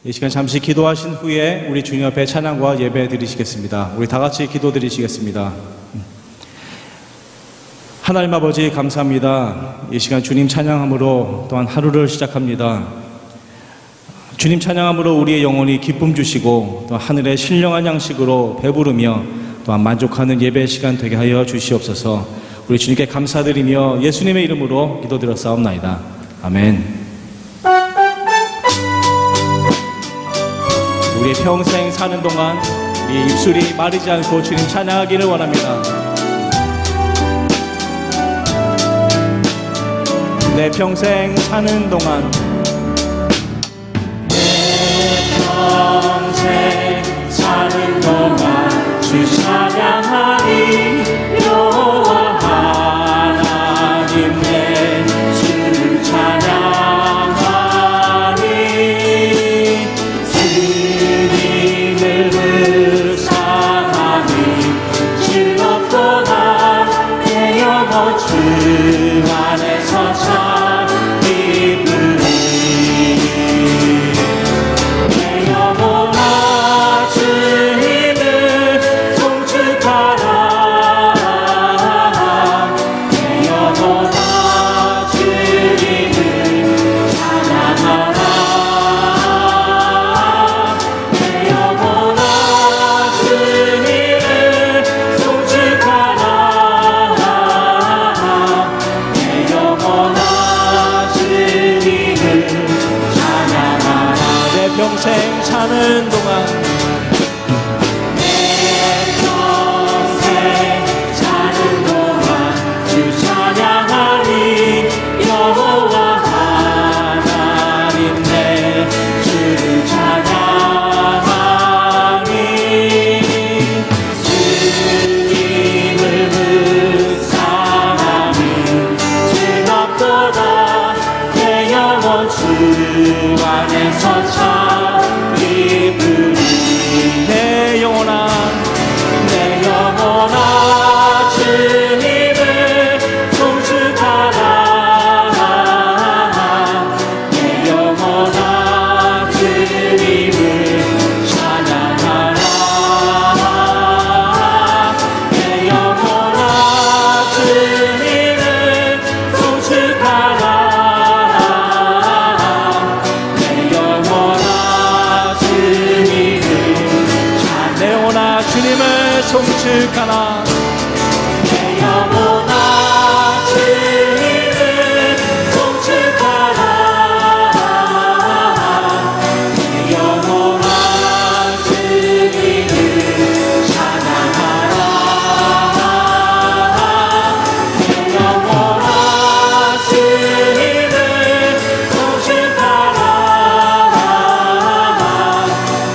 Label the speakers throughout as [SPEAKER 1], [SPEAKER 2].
[SPEAKER 1] 이 시간 잠시 기도하신 후에 우리 주님 앞에 찬양과 예배 드리시겠습니다. 우리 다 같이 기도 드리시겠습니다. 하나님 아버지 감사합니다. 이 시간 주님 찬양함으로 또한 하루를 시작합니다. 주님 찬양함으로 우리의 영혼이 기쁨 주시고 또 하늘의 신령한 양식으로 배부르며 또한 만족하는 예배 시간 되게 하여 주시옵소서. 우리 주님께 감사드리며 예수님의 이름으로 기도드렸사옵나이다. 아멘. 우리 평생 사는 동안 이 입술이 마르지 않고 주님 찬양하기를 원합니다. 내 평생 사는 동안
[SPEAKER 2] 평생 사는 동안 주 찬양하리. 여호와 하나님 내 주를 찬양하리. 주님을 불쌍하니 즐겁도다. 내 영혼 주 안에서 참 기쁘리.
[SPEAKER 1] 평생 사는 동안
[SPEAKER 2] 내 평생 사는 동안 주 찬양하리. 여호와 하나님 내 주를 찬양하리. 주님을 불쌍하니 즐겁도다. 내 영혼 주 안에서 참 내 영혼아 주님을 송축하라. 내 영혼아 주님을 찬양하라. 내 영혼아 주님을 송축하라. 내 영혼아
[SPEAKER 1] 주님을 송축하라.
[SPEAKER 2] 내 영혼아 주님을 송축하라. 내 영혼아 주님을 찬양하라. 내 영혼아 주님을 송축하라.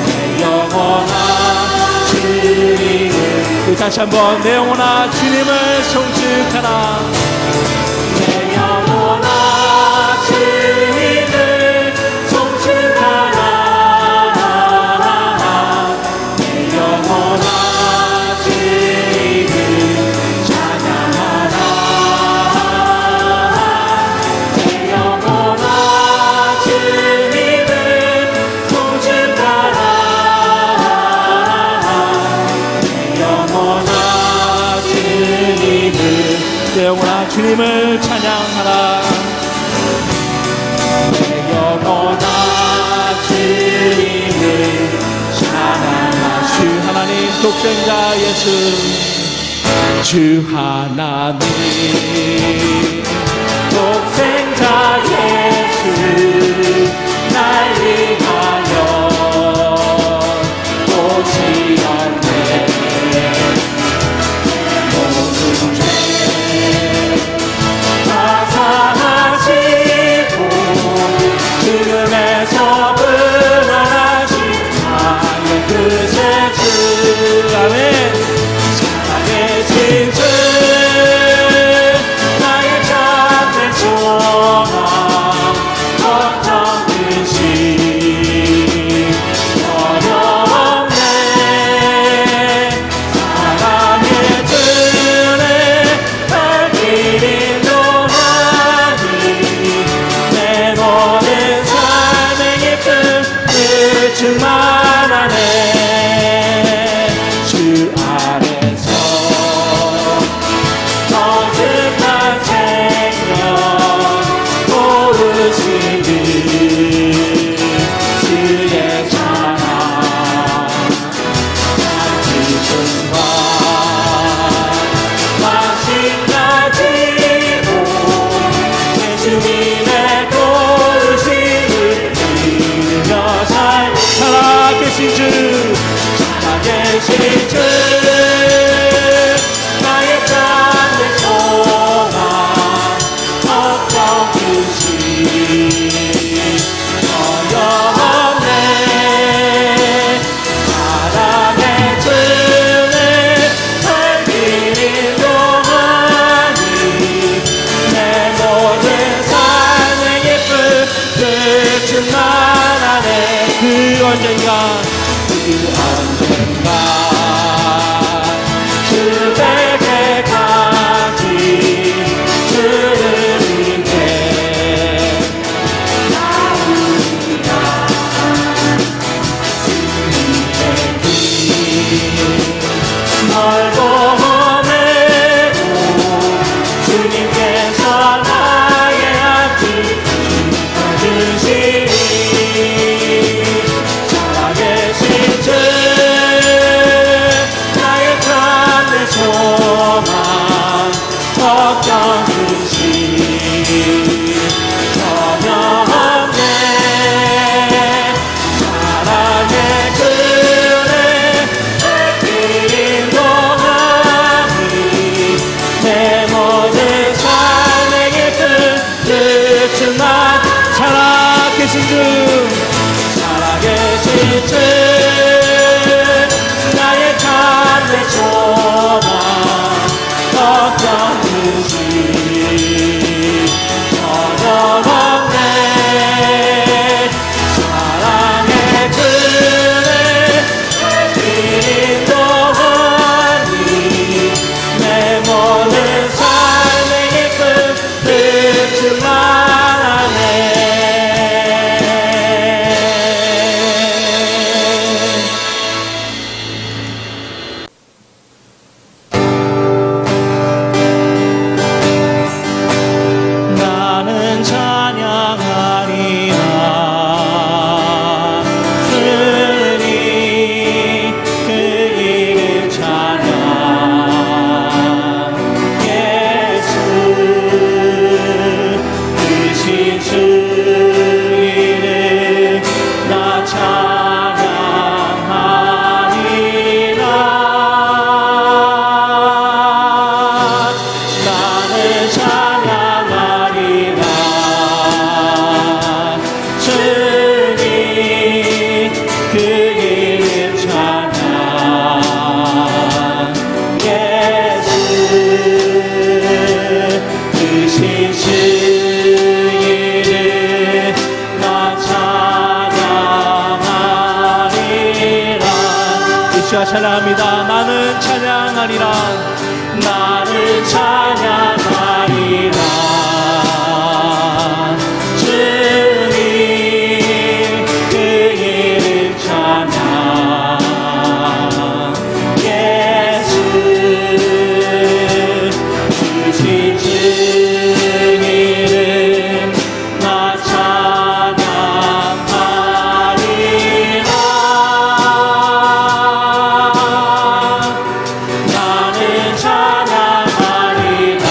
[SPEAKER 2] 내 영혼아
[SPEAKER 1] 다시 한번 내 영혼아 주님을 송축하라.
[SPEAKER 2] 내 영혼아 주님을 송축하라. 내 영혼아 주님을 찬양하라. 내 영혼아 주님을 송축하라.
[SPEAKER 1] 내 영혼아 주님을 찬양하라.
[SPEAKER 2] 내 영혼아 주님을 찬양하라.
[SPEAKER 1] 주 하나님 독생자 예수, 주 하나님
[SPEAKER 2] 독생자 예수 날 위하여 오시었네. 죽음에서 불어나신 하늘 그새 주. 아멘. 살아계신 주 나의 참된 소망 걱정 드시 살아계신 주 나의 삶의 소망 걱정 주시 어려웠네 사랑의 주를 살기를 동하니 내 모든 삶의 기쁨 끝은 말하네 그 언젠가 주백에까지 주를 위해 나오리라 멀고 험해도 주님께서 나의 앞을 지켜주시니 살아계신 주 나의 참된 소망 걱정 주시 전혀 없네 사랑의 주를 기린 동하니 내 모든 삶의 기쁨 끝은 난 살아계신 주 살아계신 주 나의 참된 소망 걱정 주시 전혀 없네 사랑의 주를 기린 동하니 내 모든 삶의 기쁨 끝은 말하네 나는 찬양하리라 주님 그 이름 찬양 예수 크신 주 이름 나 찬양하리라 나는 찬양하리라 주님 그 이름 찬양 예수 크신 주 이름 나 찬양하리라 주여 찬양합니다 나는 찬양하리라 나는 찬양하리라 주님 그 이름 찬양 예수 주신 주 이름 나 찬양하리라 나는 찬양하리라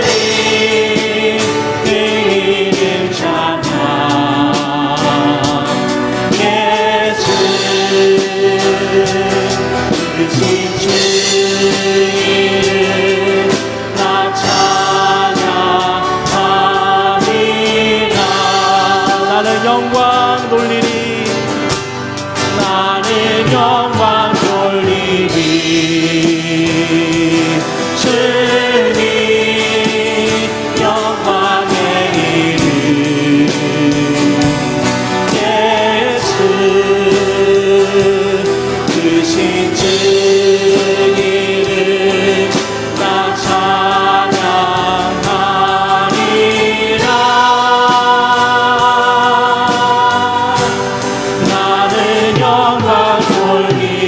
[SPEAKER 2] 주님 그 이름 찬양 예수 크신 주 이름 나 찬양하리라 나는 영광 돌리리 나는 영광 돌리리 주님 영광의 이름 예수 크신 주 이름 나 찬양하리라 나는 영광 돌리리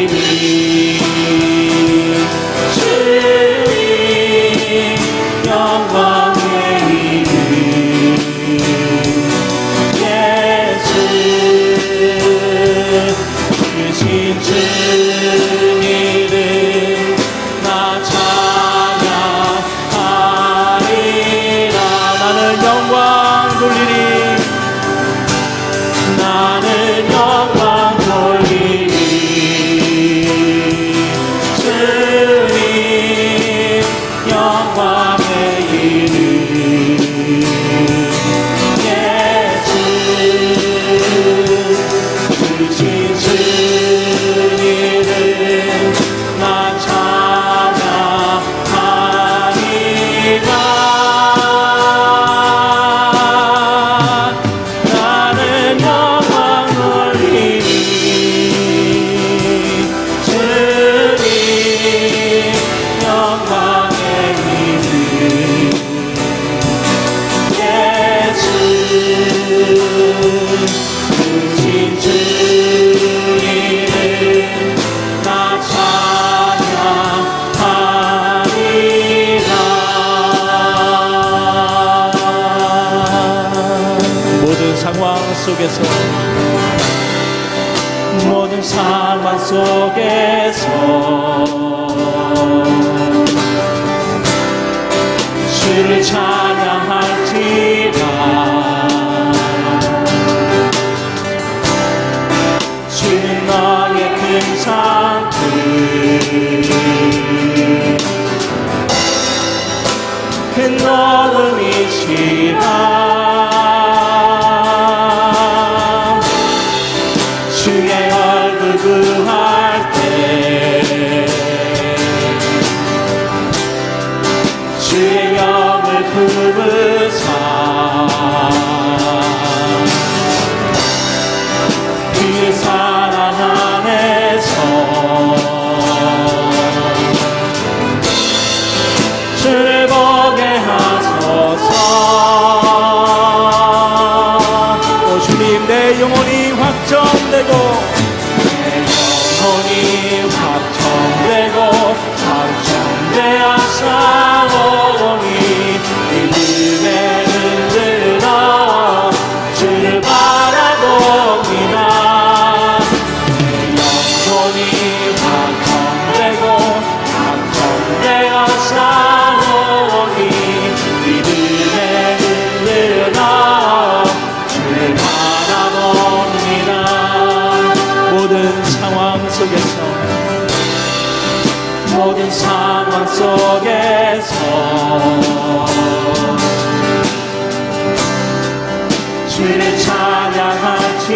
[SPEAKER 1] 속에서
[SPEAKER 2] 모든 상황 속에서 주를 찬양할지라. 주는 너의 금상들 큰 너음이시라. 주의 얼굴 구할 때 주의 영을 부르사 그의 사랑 안에서 주를 보게 하소서.
[SPEAKER 1] 오 주님 내 영혼이 확정되고
[SPEAKER 2] 영혼이 확정되고 확정되어서 오니 믿음에 흔들어 주를 바라봅니다. 영혼이 확정되고 확정되어서 오니 믿음에 흔들어 주를 바라봅니다.
[SPEAKER 1] 모든 상황 속에서
[SPEAKER 2] 모든 상황 속에서 주를 찬양할지라.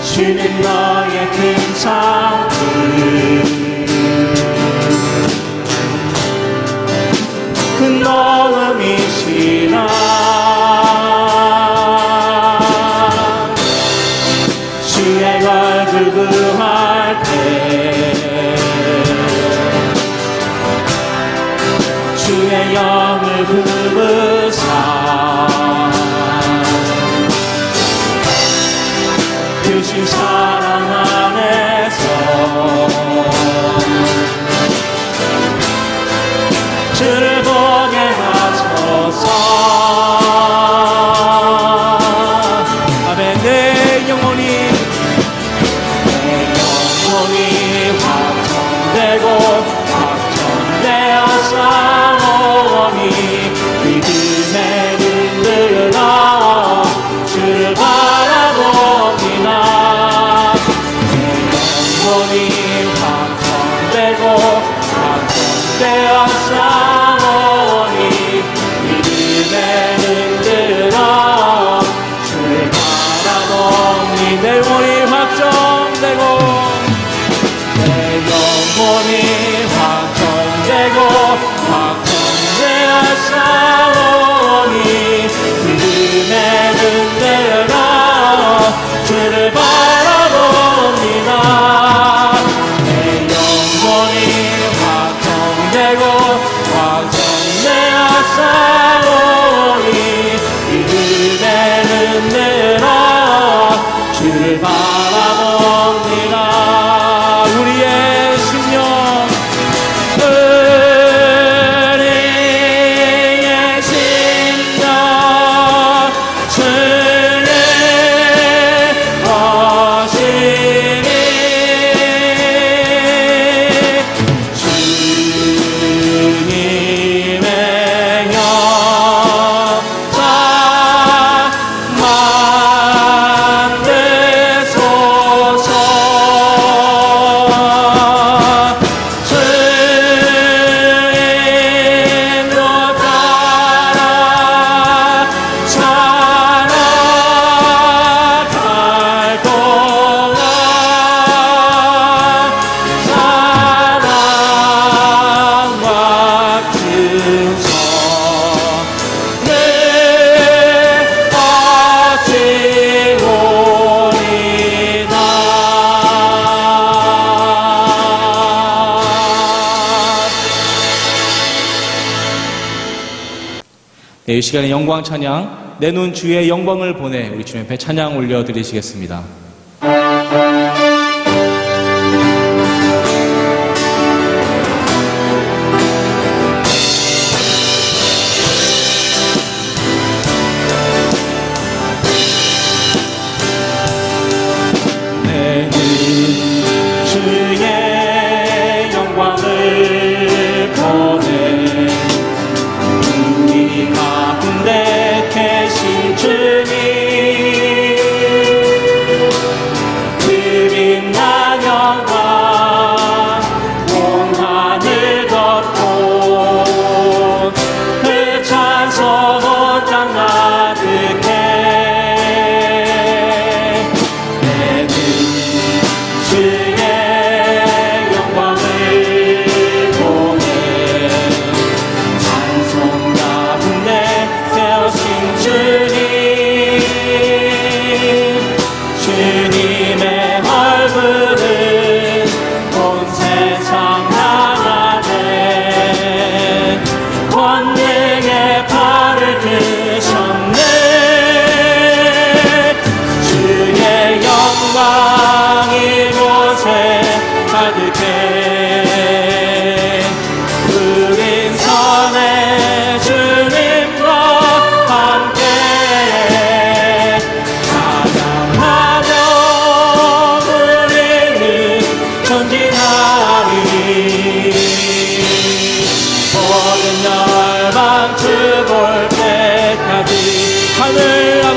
[SPEAKER 2] 주는 너의 금상들 큰 너음이시라. 주의 얼굴 구할 때 주의 영을 부르사 크신 사랑 안에서 주를 보게 하소서.
[SPEAKER 1] 아멘. 내 영혼이
[SPEAKER 2] 확정되고 확정되어서 오니 믿음에 흔들어 주를 바라봅니다. 영혼이 확정되고 확정되어서 오니 믿음에 흔들어 주를 바라봅니다.
[SPEAKER 1] 내 영혼이 확정되고
[SPEAKER 2] 영혼이 확정되고 확정되어서 오니 믿음에 흔들어 주를 바라봅니다. 내 영혼이 확정되고 확정되어서 오니 믿음에 흔들어 주를 바라봅니다.
[SPEAKER 1] 우리의 심령
[SPEAKER 2] 우리의 심령 주를 거시니 주님의 역사 만드소서. 주님도 따라 살아갈 동안 사랑과 근성 늘 버티오리다.
[SPEAKER 1] 네, 이 시간에 영광 찬양 내 눈 주의 영광을 보내 우리 주님 앞에 찬양 올려드리시겠습니다.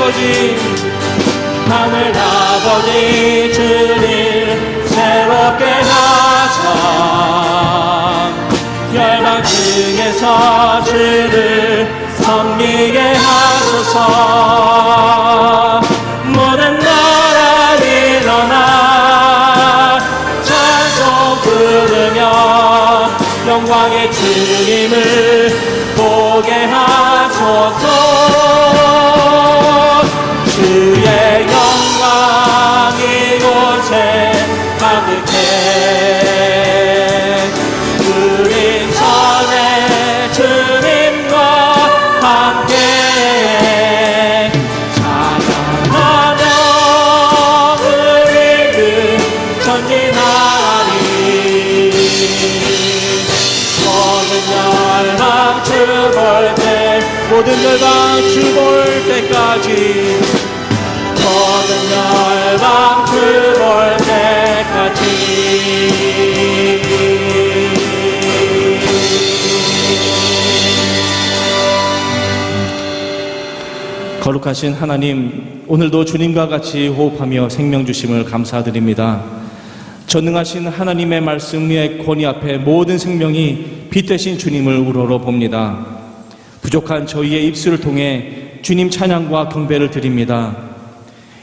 [SPEAKER 1] 아버지,
[SPEAKER 2] 하늘 아버지 주님 새롭게 하사 열방 중에서 주를 섬기게 하소서. 모든 나라 일어나 찬송 부르며 영광의 주님을 보게 하소서. 주의 영광 이곳에 가득해 우리 전에 주님과 함께 찬양하며 우리는 전진하리.
[SPEAKER 1] 모든 열방 주 볼 때까지,
[SPEAKER 2] 모든 열방 주 볼 때까지.
[SPEAKER 1] 거룩하신 하나님, 오늘도 주님과 같이 호흡하며 생명 주심을 감사드립니다. 전능하신 하나님의 말씀의 권위 앞에 모든 생명이 빛 되신 주님을 우러러 봅니다. 부족한 저희의 입술을 통해 주님 찬양과 경배를 드립니다.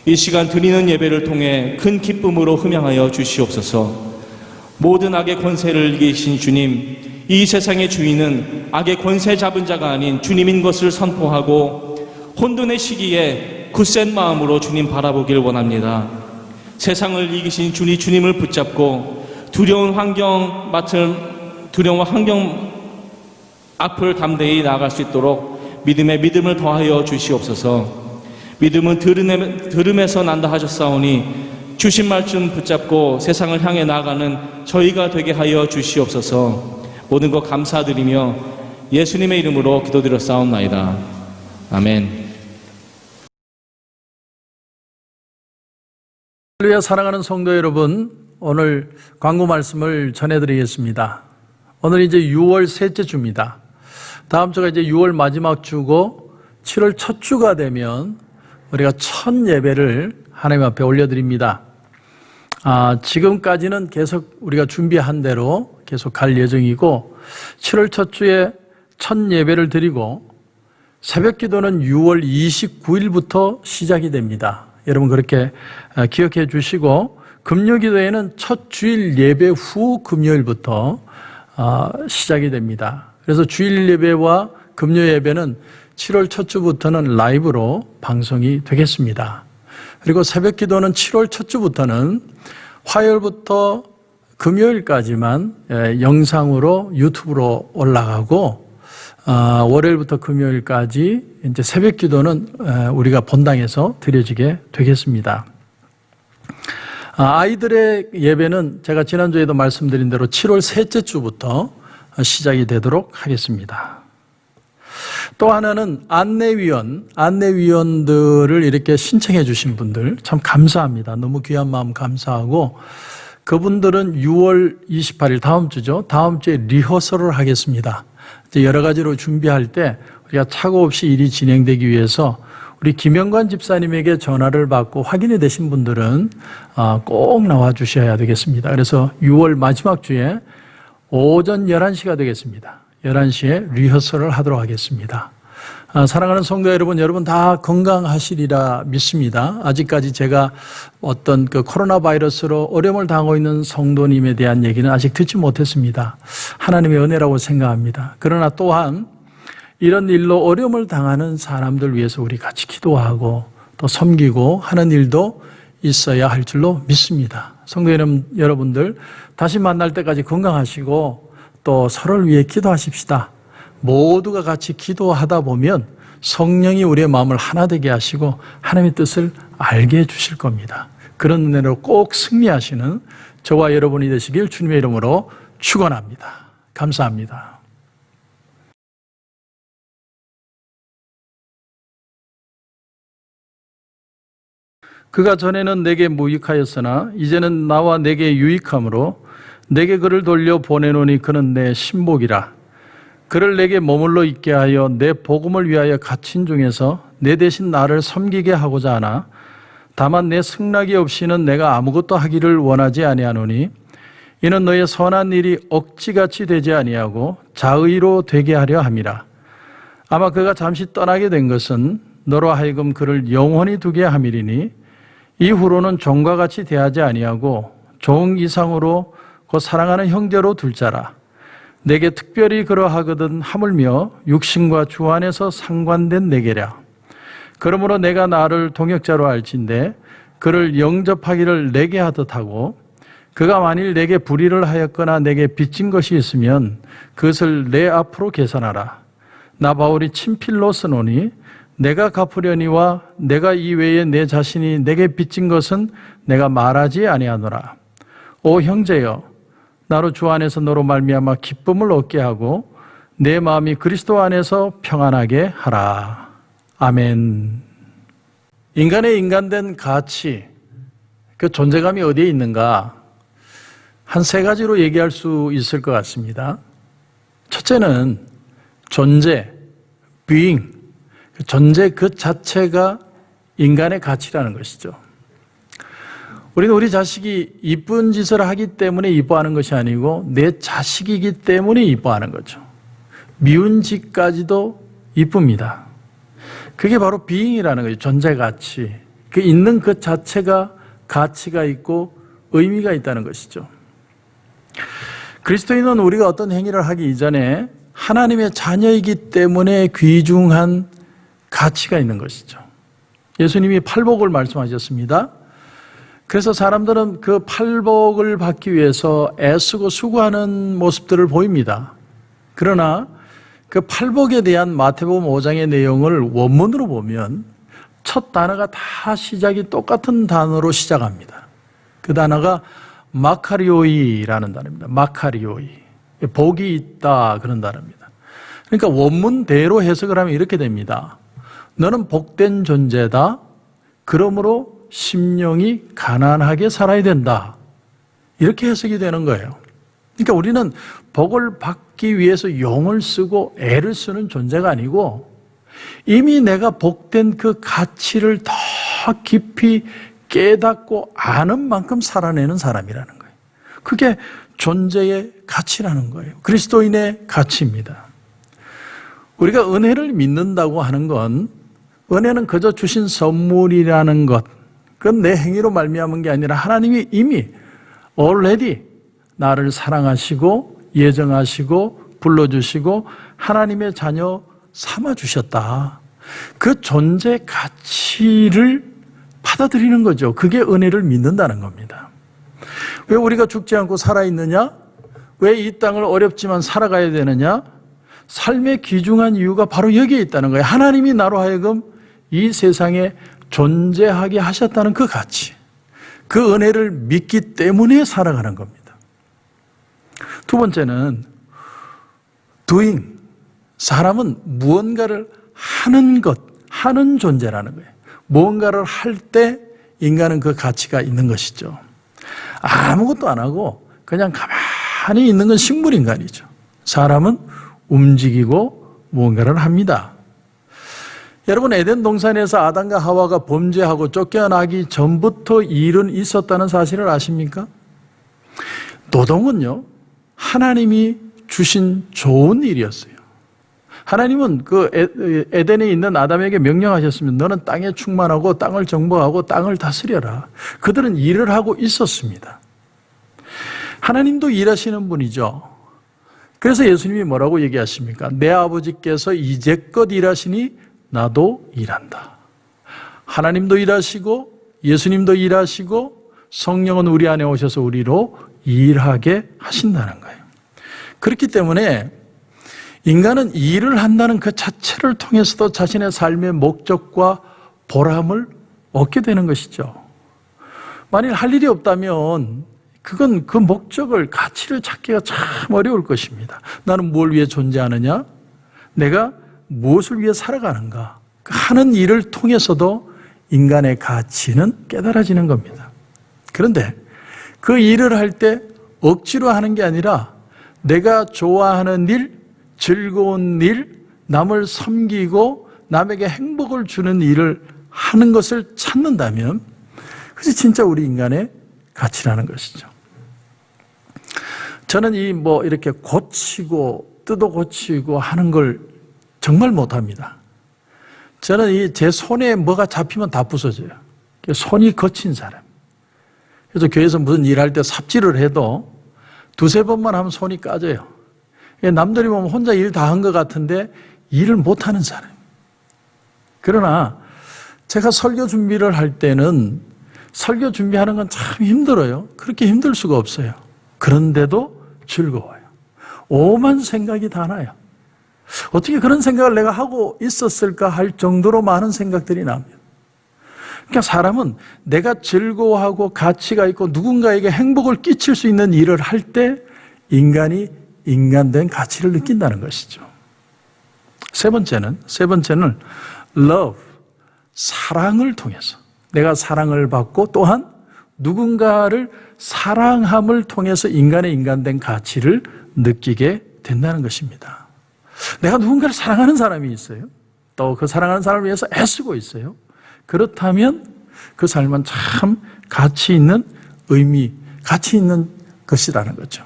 [SPEAKER 1] 이 시간 드리는 예배를 통해 큰 기쁨으로 흠양하여 주시옵소서. 모든 악의 권세를 이기신 주님, 이 세상의 주인은 악의 권세 잡은 자가 아닌 주님인 것을 선포하고 혼돈의 시기에 굳센 마음으로 주님 바라보길 원합니다. 세상을 이기신 주님을 붙잡고 두려운 환경 앞을 담대히 나아갈 수 있도록 믿음을 더하여 주시옵소서. 믿음은 들음에서 난다 하셨사오니 주신 말씀 붙잡고 세상을 향해 나아가는 저희가 되게 하여 주시옵소서. 모든 것 감사드리며 예수님의 이름으로 기도드렸사옵나이다. 아멘.
[SPEAKER 3] 할렐루야. 사랑하는 성도 여러분, 오늘 광고 말씀을 전해드리겠습니다. 오늘 이제 6월 셋째 주입니다. 다음 주가 이제 6월 마지막 주고 7월 첫 주가 되면 우리가 첫 예배를 하나님 앞에 올려드립니다. 지금까지는 계속 우리가 준비한 대로 계속 갈 예정이고 7월 첫 주에 첫 예배를 드리고 새벽 기도는 6월 29일부터 시작이 됩니다. 여러분 그렇게 기억해 주시고 금요 기도회는 첫 주일 예배 후 금요일부터 시작이 됩니다. 그래서 주일 예배와 금요 예배는 7월 첫 주부터는 라이브로 방송이 되겠습니다. 그리고 새벽 기도는 7월 첫 주부터는 화요일부터 금요일까지만 영상으로 유튜브로 올라가고 월요일부터 금요일까지 이제 새벽 기도는 우리가 본당에서 드려지게 되겠습니다. 아이들의 예배는 제가 지난주에도 말씀드린 대로 7월 셋째 주부터 시작이 되도록 하겠습니다. 또 하나는 안내위원들을 이렇게 신청해 주신 분들 참 감사합니다. 너무 귀한 마음 감사하고 그분들은 6월 28일 다음 주죠. 다음 주에 리허설을 하겠습니다. 이제 여러 가지로 준비할 때 우리가 착오 없이 일이 진행되기 위해서 우리 김영관 집사님에게 전화를 받고 확인이 되신 분들은 꼭 나와 주셔야 되겠습니다. 그래서 6월 마지막 주에 오전 11시가 되겠습니다. 11시에 리허설을 하도록 하겠습니다. 사랑하는 성도 여러분 다 건강하시리라 믿습니다. 아직까지 제가 어떤 그 코로나 바이러스로 어려움을 당하고 있는 성도님에 대한 얘기는 아직 듣지 못했습니다. 하나님의 은혜라고 생각합니다. 그러나 또한 이런 일로 어려움을 당하는 사람들 위해서 우리 같이 기도하고 또 섬기고 하는 일도 있어야 할 줄로 믿습니다. 성도 여러분들 다시 만날 때까지 건강하시고 또 서로를 위해 기도하십시다. 모두가 같이 기도하다 보면 성령이 우리의 마음을 하나 되게 하시고 하나님의 뜻을 알게 해주실 겁니다. 그런 은혜로 꼭 승리하시는 저와 여러분이 되시길 주님의 이름으로 축원합니다. 감사합니다. 그가 전에는 내게 무익하였으나 이제는 나와 내게 유익함으로 내게 그를 돌려 보내노니 그는 내 신복이라. 그를 내게 머물러 있게 하여 내 복음을 위하여 갇힌 중에서 내 대신 나를 섬기게 하고자 하나 다만 내 승낙이 없이는 내가 아무것도 하기를 원하지 아니하노니 이는 너의 선한 일이 억지같이 되지 아니하고 자의로 되게 하려 함이라. 아마 그가 잠시 떠나게 된 것은 너로 하여금 그를 영원히 두게 함이리니 이후로는 종과 같이 대하지 아니하고 종 이상으로 곧 사랑하는 형제로 둘 자라. 내게 특별히 그러하거든 하물며 육신과 주 안에서 상관된 내게랴. 그러므로 내가 나를 동역자로 알진대 그를 영접하기를 내게 하듯 하고 그가 만일 내게 불의를 하였거나 내게 빚진 것이 있으면 그것을 내 앞으로 계산하라. 나 바울이 친필로 쓰노니 내가 갚으려니와 내가 이외에 내 자신이 내게 빚진 것은 내가 말하지 아니하노라. 오 형제여, 나로 주 안에서 너로 말미암아 기쁨을 얻게 하고 내 마음이 그리스도 안에서 평안하게 하라. 아멘. 인간의 인간된 가치, 그 존재감이 어디에 있는가? 한 세 가지로 얘기할 수 있을 것 같습니다. 첫째는 존재, being, 존재 그 자체가 인간의 가치라는 것이죠. 우리는 우리 자식이 이쁜 짓을 하기 때문에 이뻐하는 것이 아니고 내 자식이기 때문에 이뻐하는 거죠. 미운 짓까지도 이쁩니다. 그게 바로 being이라는 거죠. 존재 가치. 그 있는 그 자체가 가치가 있고 의미가 있다는 것이죠. 그리스도인은 우리가 어떤 행위를 하기 이전에 하나님의 자녀이기 때문에 귀중한 가치가 있는 것이죠. 예수님이 팔복을 말씀하셨습니다. 그래서 사람들은 그 팔복을 받기 위해서 애쓰고 수고하는 모습들을 보입니다. 그러나 그 팔복에 대한 마태복음 5장의 내용을 원문으로 보면 첫 단어가 다 시작이 똑같은 단어로 시작합니다. 그 단어가 마카리오이라는 단어입니다. 마카리오이. 복이 있다 그런 단어입니다. 그러니까 원문대로 해석을 하면 이렇게 됩니다. 너는 복된 존재다. 그러므로 심령이 가난하게 살아야 된다. 이렇게 해석이 되는 거예요. 그러니까 우리는 복을 받기 위해서 용을 쓰고 애를 쓰는 존재가 아니고 이미 내가 복된 그 가치를 더 깊이 깨닫고 아는 만큼 살아내는 사람이라는 거예요. 그게 존재의 가치라는 거예요. 그리스도인의 가치입니다. 우리가 은혜를 믿는다고 하는 건 은혜는 그저 주신 선물이라는 것, 그건 내 행위로 말미암은 게 아니라 하나님이 이미 already 나를 사랑하시고 예정하시고 불러주시고 하나님의 자녀 삼아주셨다. 그 존재 가치를 받아들이는 거죠. 그게 은혜를 믿는다는 겁니다. 왜 우리가 죽지 않고 살아있느냐? 왜 이 땅을 어렵지만 살아가야 되느냐? 삶의 귀중한 이유가 바로 여기에 있다는 거예요. 하나님이 나로 하여금 이 세상에 존재하게 하셨다는 그 가치, 그 은혜를 믿기 때문에 살아가는 겁니다. 두 번째는 doing, 사람은 무언가를 하는 것, 하는 존재라는 거예요. 무언가를 할 때 인간은 그 가치가 있는 것이죠. 아무것도 안 하고 그냥 가만히 있는 건 식물인간이죠. 사람은 움직이고 무언가를 합니다. 여러분, 에덴 동산에서 아담과 하와가 범죄하고 쫓겨나기 전부터 일은 있었다는 사실을 아십니까? 노동은요, 하나님이 주신 좋은 일이었어요. 하나님은 그 에덴에 있는 아담에게 명령하셨으면 너는 땅에 충만하고 땅을 정복하고 땅을 다스려라. 그들은 일을 하고 있었습니다. 하나님도 일하시는 분이죠. 그래서 예수님이 뭐라고 얘기하십니까? 내 아버지께서 이제껏 일하시니 나도 일한다. 하나님도 일하시고 예수님도 일하시고 성령은 우리 안에 오셔서 우리로 일하게 하신다는 거예요. 그렇기 때문에 인간은 일을 한다는 그 자체를 통해서도 자신의 삶의 목적과 보람을 얻게 되는 것이죠. 만일 할 일이 없다면 그건 그 목적을, 가치를 찾기가 참 어려울 것입니다. 나는 뭘 위해 존재하느냐? 내가 무엇을 위해 살아가는가? 하는 일을 통해서도 인간의 가치는 깨달아지는 겁니다. 그런데 그 일을 할 때 억지로 하는 게 아니라 내가 좋아하는 일, 즐거운 일, 남을 섬기고 남에게 행복을 주는 일을 하는 것을 찾는다면 그것이 진짜 우리 인간의 가치라는 것이죠. 저는 이렇게 고치고 뜯어 고치고 하는 걸 정말 못합니다. 저는 제 손에 뭐가 잡히면 다 부서져요. 손이 거친 사람. 그래서 교회에서 무슨 일할 때 삽질을 해도 두세 번만 하면 손이 까져요. 남들이 보면 혼자 일 다 한 것 같은데 일을 못하는 사람. 그러나 제가 설교 준비를 할 때는 설교 준비하는 건 참 힘들어요. 그렇게 힘들 수가 없어요. 그런데도 즐거워요. 오만 생각이 다 나요. 어떻게 그런 생각을 내가 하고 있었을까 할 정도로 많은 생각들이 납니다. 그러니까 사람은 내가 즐거워하고 가치가 있고 누군가에게 행복을 끼칠 수 있는 일을 할 때 인간이 인간된 가치를 느낀다는 것이죠. 세 번째는 love, 사랑을 통해서 내가 사랑을 받고 또한 누군가를 사랑함을 통해서 인간의 인간된 가치를 느끼게 된다는 것입니다. 내가 누군가를 사랑하는 사람이 있어요. 또 그 사랑하는 사람을 위해서 애쓰고 있어요. 그렇다면 그 삶은 참 가치 있는 의미, 가치 있는 것이라는 거죠.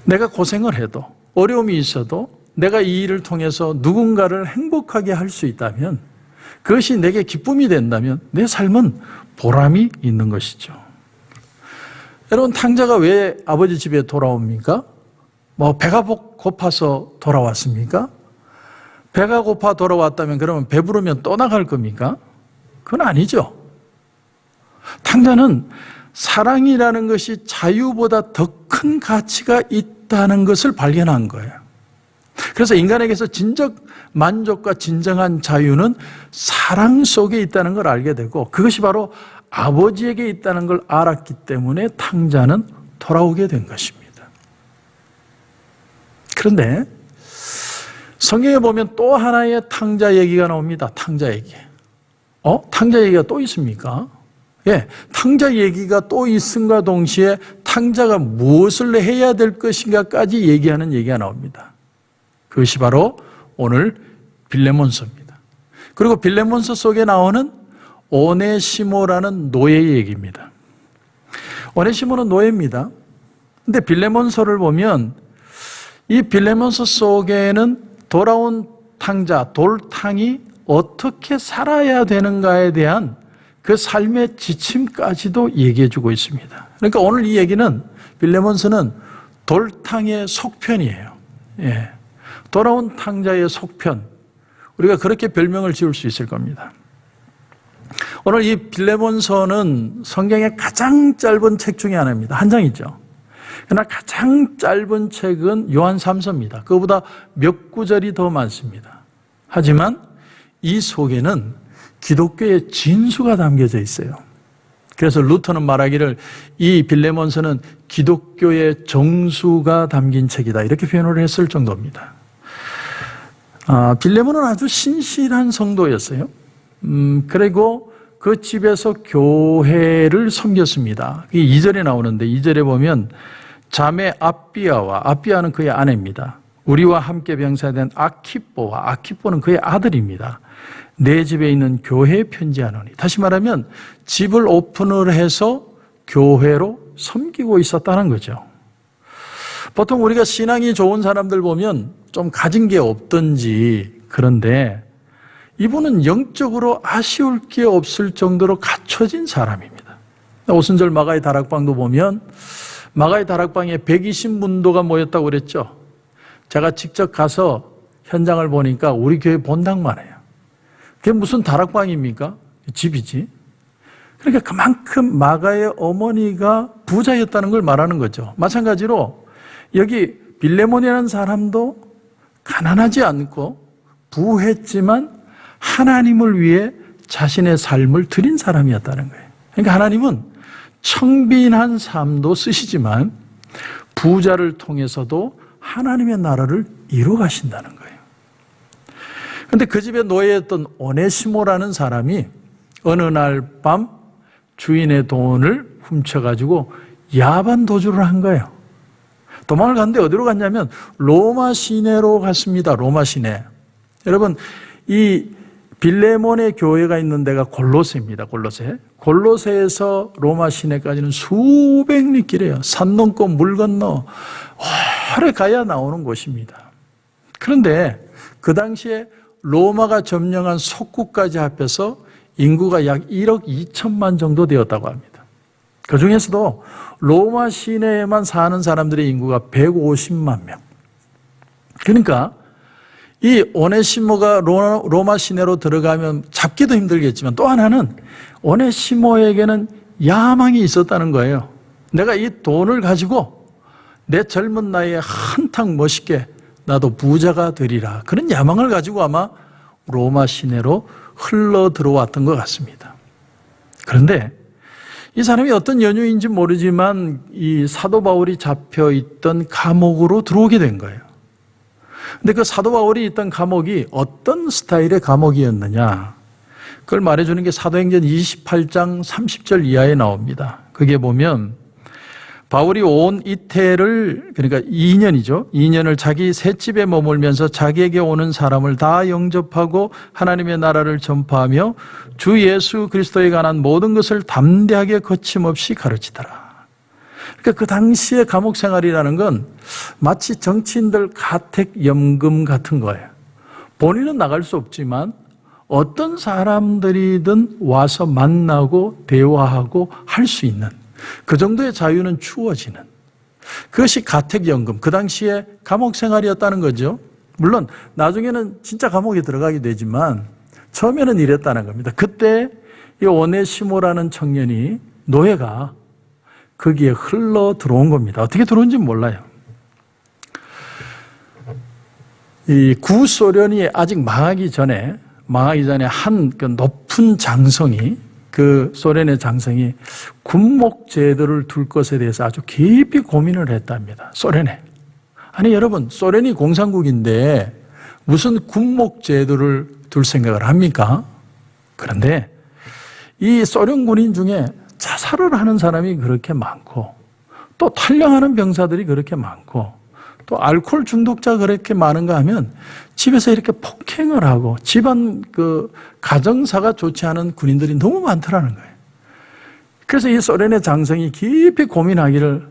[SPEAKER 3] 내가 고생을 해도 어려움이 있어도 내가 이 일을 통해서 누군가를 행복하게 할 수 있다면 그것이 내게 기쁨이 된다면 내 삶은 보람이 있는 것이죠. 여러분, 탕자가 왜 아버지 집에 돌아옵니까? 배가 고파서 돌아왔습니까? 배가 고파 돌아왔다면 그러면 배부르면 또 나갈 겁니까? 그건 아니죠. 탕자는 사랑이라는 것이 자유보다 더 큰 가치가 있다는 것을 발견한 거예요. 그래서 인간에게서 진정 만족과 진정한 자유는 사랑 속에 있다는 걸 알게 되고 그것이 바로 아버지에게 있다는 걸 알았기 때문에 탕자는 돌아오게 된 것입니다. 그런데 성경에 보면 또 하나의 탕자 얘기가 나옵니다. 탕자 얘기. 탕자 얘기가 또 있습니까? 예, 탕자 얘기가 또 있음과 동시에 탕자가 무엇을 해야 될 것인가까지 얘기하는 얘기가 나옵니다. 그것이 바로 오늘 빌레몬서입니다. 그리고 빌레몬서 속에 나오는 오네시모라는 노예의 얘기입니다. 오네시모는 노예입니다. 근데 빌레몬서를 보면 이 빌레몬서 속에는 돌아온 탕자, 돌탕이 어떻게 살아야 되는가에 대한 그 삶의 지침까지도 얘기해 주고 있습니다. 그러니까 오늘 이 얘기는 빌레몬서는 돌탕의 속편이에요. 예. 돌아온 탕자의 속편. 우리가 그렇게 별명을 지을 수 있을 겁니다. 오늘 이 빌레몬서는 성경의 가장 짧은 책 중에 하나입니다. 한 장이죠. 그러나 가장 짧은 책은 요한 3서입니다. 그거보다 몇 구절이 더 많습니다. 하지만 이 속에는 기독교의 진수가 담겨져 있어요. 그래서 루터는 말하기를 이 빌레몬서는 기독교의 정수가 담긴 책이다 이렇게 표현을 했을 정도입니다. 빌레몬은 아주 신실한 성도였어요. 그리고 그 집에서 교회를 섬겼습니다. 이 2절에 나오는데 2절에 보면 자매 아비아는 그의 아내입니다. 우리와 함께 병사된 아키뽀는 그의 아들입니다. 내 집에 있는 교회에 편지하노니. 다시 말하면 집을 오픈을 해서 교회로 섬기고 있었다는 거죠. 보통 우리가 신앙이 좋은 사람들 보면 좀 가진 게 없든지 그런데 이분은 영적으로 아쉬울 게 없을 정도로 갖춰진 사람입니다. 오순절 마가의 다락방도 보면 마가의 다락방에 120문도가 모였다고 그랬죠. 제가 직접 가서 현장을 보니까 우리 교회 본당만 해요. 그게 무슨 다락방입니까? 집이지. 그러니까 그만큼 마가의 어머니가 부자였다는 걸 말하는 거죠. 마찬가지로 여기 빌레몬이라는 사람도 가난하지 않고 부했지만 하나님을 위해 자신의 삶을 드린 사람이었다는 거예요. 그러니까 하나님은 청빈한 삶도 쓰시지만 부자를 통해서도 하나님의 나라를 이루어 가신다는 거예요. 그런데 그 집에 노예였던 오네시모라는 사람이 어느 날 밤 주인의 돈을 훔쳐가지고 야반 도주를 한 거예요. 도망을 갔는데 어디로 갔냐면 로마 시내로 갔습니다. 로마 시내. 여러분, 이 빌레몬의 교회가 있는 데가 골로새입니다. 골로새에서 로마 시내까지는 수백 리 길이에요. 산 넘고 물 건너 오래 가야 나오는 곳입니다. 그런데 그 당시에 로마가 점령한 속국까지 합해서 인구가 약 1억 2천만 정도 되었다고 합니다. 그 중에서도 로마 시내에만 사는 사람들의 인구가 150만 명. 그러니까 이 오네시모가 로마 시내로 들어가면 잡기도 힘들겠지만 또 하나는 오네시모에게는 야망이 있었다는 거예요. 내가 이 돈을 가지고 내 젊은 나이에 한탕 멋있게 나도 부자가 되리라. 그런 야망을 가지고 아마 로마 시내로 흘러 들어왔던 것 같습니다. 그런데 이 사람이 어떤 연유인지 모르지만 이 사도 바울이 잡혀 있던 감옥으로 들어오게 된 거예요. 근데 그 사도 바울이 있던 감옥이 어떤 스타일의 감옥이었느냐? 그걸 말해주는 게 사도행전 28장 30절 이하에 나옵니다. 그게 보면 바울이 온 이태를, 그러니까 2년을 자기 셋집에 머물면서 자기에게 오는 사람을 다 영접하고 하나님의 나라를 전파하며 주 예수 그리스도에 관한 모든 것을 담대하게 거침없이 가르치더라. 그러니까 그 당시의 감옥 생활이라는 건 마치 정치인들 가택연금 같은 거예요. 본인은 나갈 수 없지만 어떤 사람들이든 와서 만나고 대화하고 할 수 있는 그 정도의 자유는 주어지는, 그것이 가택연금, 그 당시에 감옥 생활이었다는 거죠. 물론 나중에는 진짜 감옥에 들어가게 되지만 처음에는 이랬다는 겁니다. 그때 이 오네시모라는 청년이, 노예가 거기에 흘러 들어온 겁니다. 어떻게 들어온지 몰라요. 이 구소련이 아직 망하기 전에 한 그 높은 장성이, 그 소련의 장성이 군목 제도를 둘 것에 대해서 아주 깊이 고민을 했답니다. 소련에. 아니 여러분, 소련이 공산국인데 무슨 군목 제도를 둘 생각을 합니까? 그런데 이 소련 군인 중에 자살을 하는 사람이 그렇게 많고, 또 탈영하는 병사들이 그렇게 많고, 또 알코올 중독자가 그렇게 많은가 하면 집에서 이렇게 폭행을 하고 집안 그 가정사가 좋지 않은 군인들이 너무 많더라는 거예요. 그래서 이 소련의 장성이 깊이 고민하기를,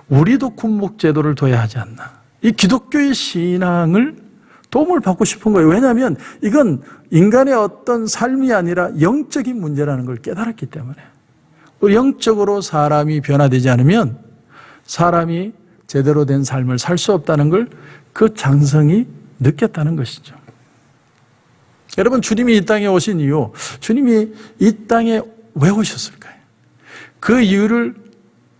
[SPEAKER 3] 우리도 군목제도를 둬야 하지 않나. 이 기독교의 신앙을 도움을 받고 싶은 거예요. 왜냐하면 이건 인간의 어떤 삶이 아니라 영적인 문제라는 걸 깨달았기 때문에. 영적으로 사람이 변화되지 않으면 사람이 제대로 된 삶을 살 수 없다는 걸 그 장성이 느꼈다는 것이죠. 여러분, 주님이 이 땅에 오신 이유, 주님이 이 땅에 왜 오셨을까요? 그 이유를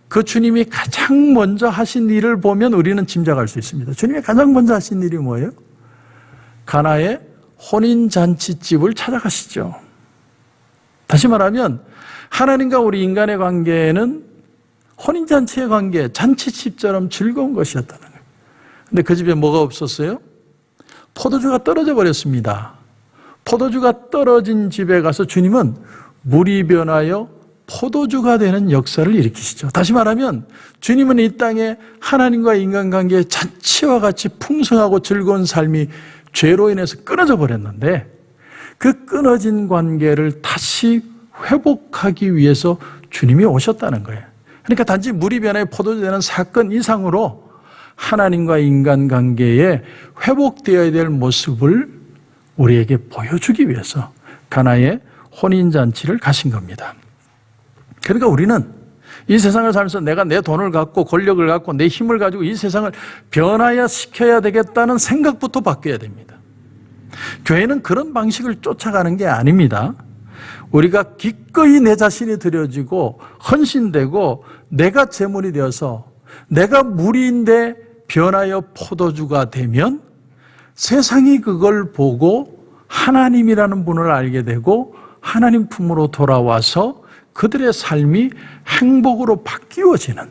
[SPEAKER 3] 그 주님이 가장 먼저 하신 일을 보면 우리는 짐작할 수 있습니다. 주님이 가장 먼저 하신 일이 뭐예요? 가나의 혼인잔치집을 찾아가시죠. 다시 말하면 하나님과 우리 인간의 관계는 혼인잔치의 관계, 잔치집처럼 즐거운 것이었다는 거예요. 근데 그 집에 뭐가 없었어요? 포도주가 떨어져 버렸습니다. 포도주가 떨어진 집에 가서 주님은 물이 변하여 포도주가 되는 역사를 일으키시죠. 다시 말하면 주님은 이 땅에 하나님과 인간관계의 잔치와 같이 풍성하고 즐거운 삶이 죄로 인해서 끊어져 버렸는데, 그 끊어진 관계를 다시 회복하기 위해서 주님이 오셨다는 거예요. 그러니까 단지 물이 변하여 포도주 되는 사건 이상으로 하나님과 인간관계에 회복되어야 될 모습을 우리에게 보여주기 위해서 가나의 혼인잔치를 가신 겁니다. 그러니까 우리는 이 세상을 살면서 내가 내 돈을 갖고 권력을 갖고 내 힘을 가지고 이 세상을 변화야 시켜야 되겠다는 생각부터 바뀌어야 됩니다. 교회는 그런 방식을 쫓아가는 게 아닙니다. 우리가 기꺼이 내 자신이 드려지고 헌신되고 내가 제물이 되어서 내가 물인데 변하여 포도주가 되면 세상이 그걸 보고 하나님이라는 분을 알게 되고 하나님 품으로 돌아와서 그들의 삶이 행복으로 바뀌어지는,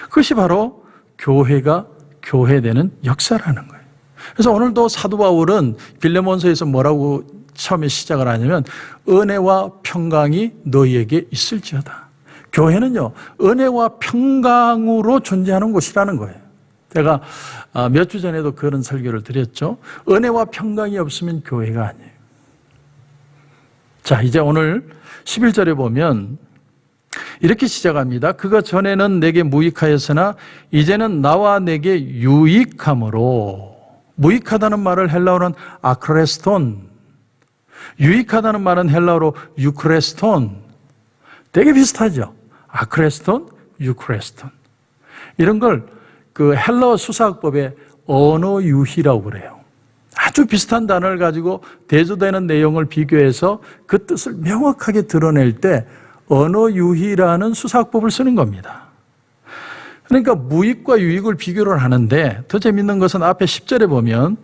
[SPEAKER 3] 그것이 바로 교회가 교회되는 역사라는 거예요. 그래서 오늘도 사도 바울은 빌레몬서에서 뭐라고 처음에 시작을 하냐면, 은혜와 평강이 너희에게 있을지어다. 교회는요, 은혜와 평강으로 존재하는 곳이라는 거예요. 제가 몇 주 전에도 그런 설교를 드렸죠. 은혜와 평강이 없으면 교회가 아니에요. 자, 이제 오늘 11절에 보면 이렇게 시작합니다. 그가 전에는 내게 무익하였으나 이제는 나와 내게 유익함으로. 무익하다는 말을 헬라어는 아크레스톤, 유익하다는 말은 헬라어로 유크레스톤. 되게 비슷하죠. 아크레스톤, 유크레스톤. 이런 걸 그 헬라어 수사학법의 언어 유희라고 그래요. 아주 비슷한 단어를 가지고 대조되는 내용을 비교해서 그 뜻을 명확하게 드러낼 때 언어 유희라는 수사학법을 쓰는 겁니다. 그러니까 무익과 유익을 비교를 하는데 더 재밌는 것은 앞에 10절에 보면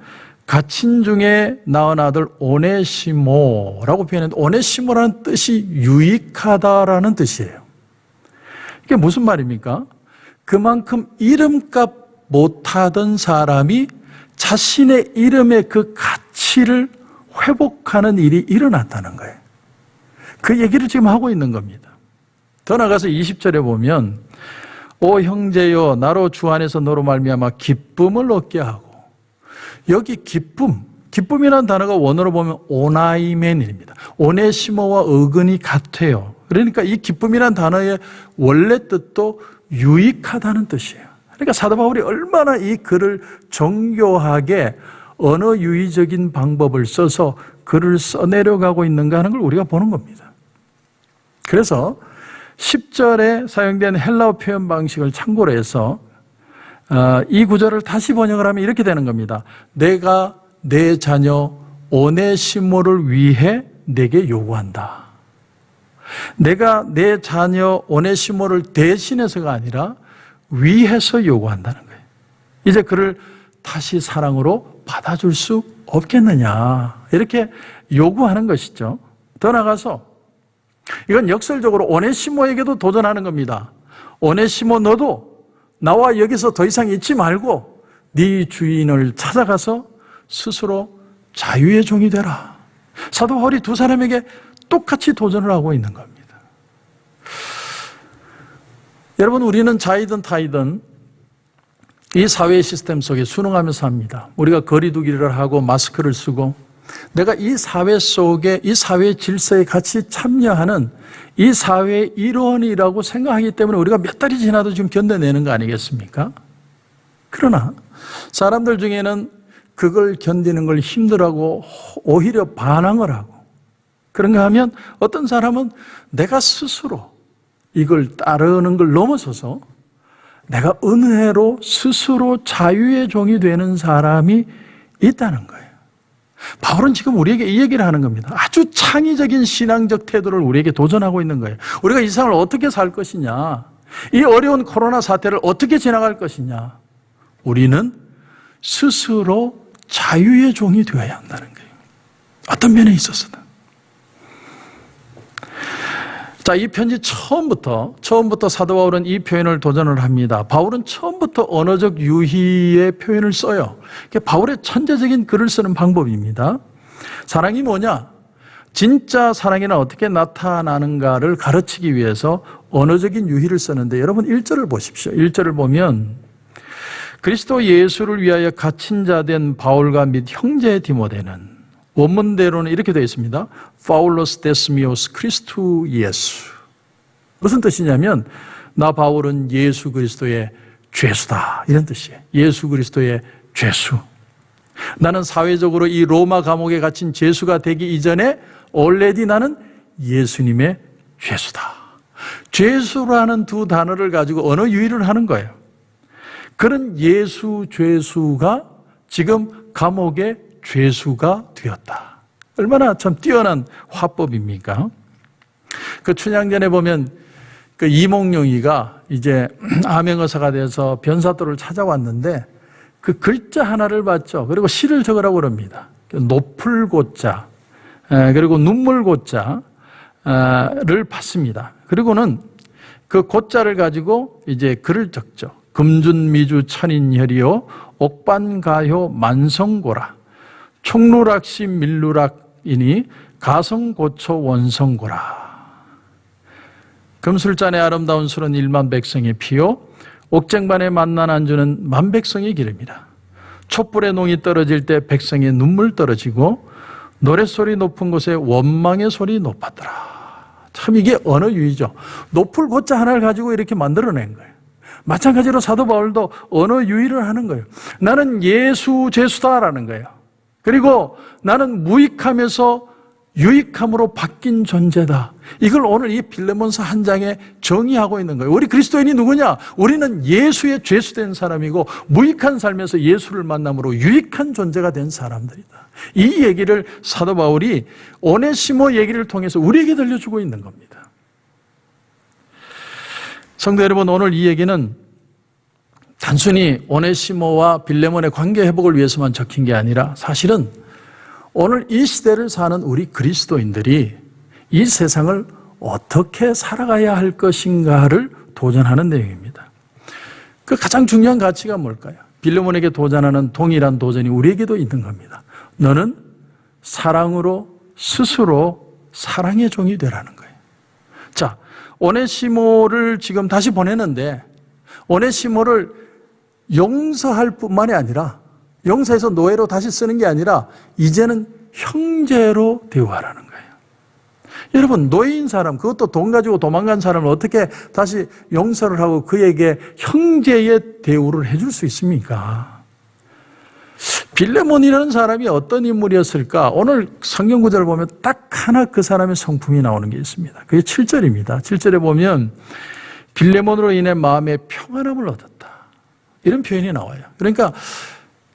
[SPEAKER 3] 갇힌 중에 낳은 아들 오네시모라고 표현했는데 오네시모라는 뜻이 유익하다라는 뜻이에요. 이게 무슨 말입니까? 그만큼 이름값 못하던 사람이 자신의 이름의 그 가치를 회복하는 일이 일어났다는 거예요. 그 얘기를 지금 하고 있는 겁니다. 더 나가서 20절에 보면 오 형제여 나로 주 안에서 너로 말미암아 기쁨을 얻게 하고, 여기 기쁨이라는 단어가 원어로 보면 오나이멘입니다. 오네시모와 어근이 같아요. 그러니까 이 기쁨이라는 단어의 원래 뜻도 유익하다는 뜻이에요. 그러니까 사도 바울이 얼마나 이 글을 정교하게 언어 유희적인 방법을 써서 글을 써내려가고 있는가 하는 걸 우리가 보는 겁니다. 그래서 10절에 사용된 헬라어 표현 방식을 참고로 해서 이 구절을 다시 번역을 하면 이렇게 되는 겁니다. 내가 내 자녀 오네시모를 위해 내게 요구한다. 내가 내 자녀 오네시모를 대신해서가 아니라 위해서 요구한다는 거예요. 이제 그를 다시 사랑으로 받아줄 수 없겠느냐, 이렇게 요구하는 것이죠. 더 나가서 이건 역설적으로 오네시모에게도 도전하는 겁니다. 오네시모 너도 나와 여기서 더 이상 있지 말고 네 주인을 찾아가서 스스로 자유의 종이 되라. 사도 바울이 두 사람에게 똑같이 도전을 하고 있는 겁니다. 여러분, 우리는 자이든 타이든 이 사회 시스템 속에 순응하면서 삽니다. 우리가 거리두기를 하고 마스크를 쓰고 내가 이 사회 속에, 이 사회 질서에 같이 참여하는 이 사회의 일원이라고 생각하기 때문에 우리가 몇 달이 지나도 지금 견뎌내는 거 아니겠습니까? 그러나 사람들 중에는 그걸 견디는 걸 힘들어하고 오히려 반항을 하고, 그런가 하면 어떤 사람은 내가 스스로 이걸 따르는 걸 넘어서서 내가 은혜로 스스로 자유의 종이 되는 사람이 있다는 거예요. 바울은 지금 우리에게 이 얘기를 하는 겁니다. 아주 창의적인 신앙적 태도를 우리에게 도전하고 있는 거예요. 우리가 이 세상을 어떻게 살 것이냐, 이 어려운 코로나 사태를 어떻게 지나갈 것이냐, 우리는 스스로 자유의 종이 되어야 한다는 거예요. 어떤 면에 있어서든. 자, 이 편지 처음부터 사도 바울은 이 표현을 도전을 합니다. 바울은 처음부터 언어적 유희의 표현을 써요. 바울의 천재적인 글을 쓰는 방법입니다. 사랑이 뭐냐? 진짜 사랑이는 어떻게 나타나는가를 가르치기 위해서 언어적인 유희를 쓰는데, 여러분 1절을 보십시오. 1절을 보면 그리스도 예수를 위하여 갇힌 자 된 바울과 및 형제 디모데는, 원문대로는 이렇게 되어 있습니다. 파울로스 데스미오스 크리스투 예수. 무슨 뜻이냐면 나 바울은 예수 그리스도의 죄수다, 이런 뜻이에요. 예수 그리스도의 죄수. 나는 사회적으로 이 로마 감옥에 갇힌 죄수가 되기 이전에 already 나는 예수님의 죄수다. 죄수라는 두 단어를 가지고 언어 유희를 하는 거예요. 그런 예수 죄수가 지금 감옥의 죄수가 되었다. 얼마나 참 뛰어난 화법입니까? 그 춘향전에 보면 그 이몽룡이가 이제 암행어사가 돼서 변사또를 찾아왔는데 그 글자 하나를 봤죠. 그리고 시를 적으라고 그럽니다. 높을 고자, 그리고 눈물 고자를 봤습니다. 그리고는 그 고자를 가지고 이제 글을 적죠. 금준미주 천인혈이요 옥반가효 만성고라 총루락시 밀루락이니 가성고초 원성고라. 금술잔의 아름다운 술은 일만 백성의 피요 옥쟁반에 만난 안주는 만백성의 기름이라. 촛불에 농이 떨어질 때 백성의 눈물 떨어지고 노랫소리 높은 곳에 원망의 소리 높았더라. 참 이게 언어 유희죠. 높을 고자 하나를 가지고 이렇게 만들어낸 거예요. 마찬가지로 사도 바울도 언어 유희를 하는 거예요. 나는 예수 제수다라는 거예요. 그리고 나는 무익함에서 유익함으로 바뀐 존재다. 이걸 오늘 이 빌레몬서 한 장에 정의하고 있는 거예요. 우리 그리스도인이 누구냐? 우리는 예수의 죄수된 사람이고 무익한 삶에서 예수를 만남으로 유익한 존재가 된 사람들이다. 이 얘기를 사도 바울이 오네시모 얘기를 통해서 우리에게 들려주고 있는 겁니다. 성도 여러분, 오늘 이 얘기는 단순히 오네시모와 빌레몬의 관계 회복을 위해서만 적힌 게 아니라 사실은 오늘 이 시대를 사는 우리 그리스도인들이 이 세상을 어떻게 살아가야 할 것인가를 도전하는 내용입니다. 그 가장 중요한 가치가 뭘까요? 빌레몬에게 도전하는 동일한 도전이 우리에게도 있는 겁니다. 너는 사랑으로 스스로 사랑의 종이 되라는 거예요. 자, 오네시모를 지금 다시 보내는데 오네시모를 용서할 뿐만이 아니라 용서해서 노예로 다시 쓰는 게 아니라 이제는 형제로 대우하라는 거예요. 여러분, 노예인 사람, 그것도 돈 가지고 도망간 사람을 어떻게 다시 용서를 하고 그에게 형제의 대우를 해줄 수 있습니까? 빌레몬이라는 사람이 어떤 인물이었을까? 오늘 성경 구절을 보면 딱 하나 그 사람의 성품이 나오는 게 있습니다. 그게 7절입니다. 7절에 보면 빌레몬으로 인해 마음에 평안함을 얻었다. 이런 표현이 나와요. 그러니까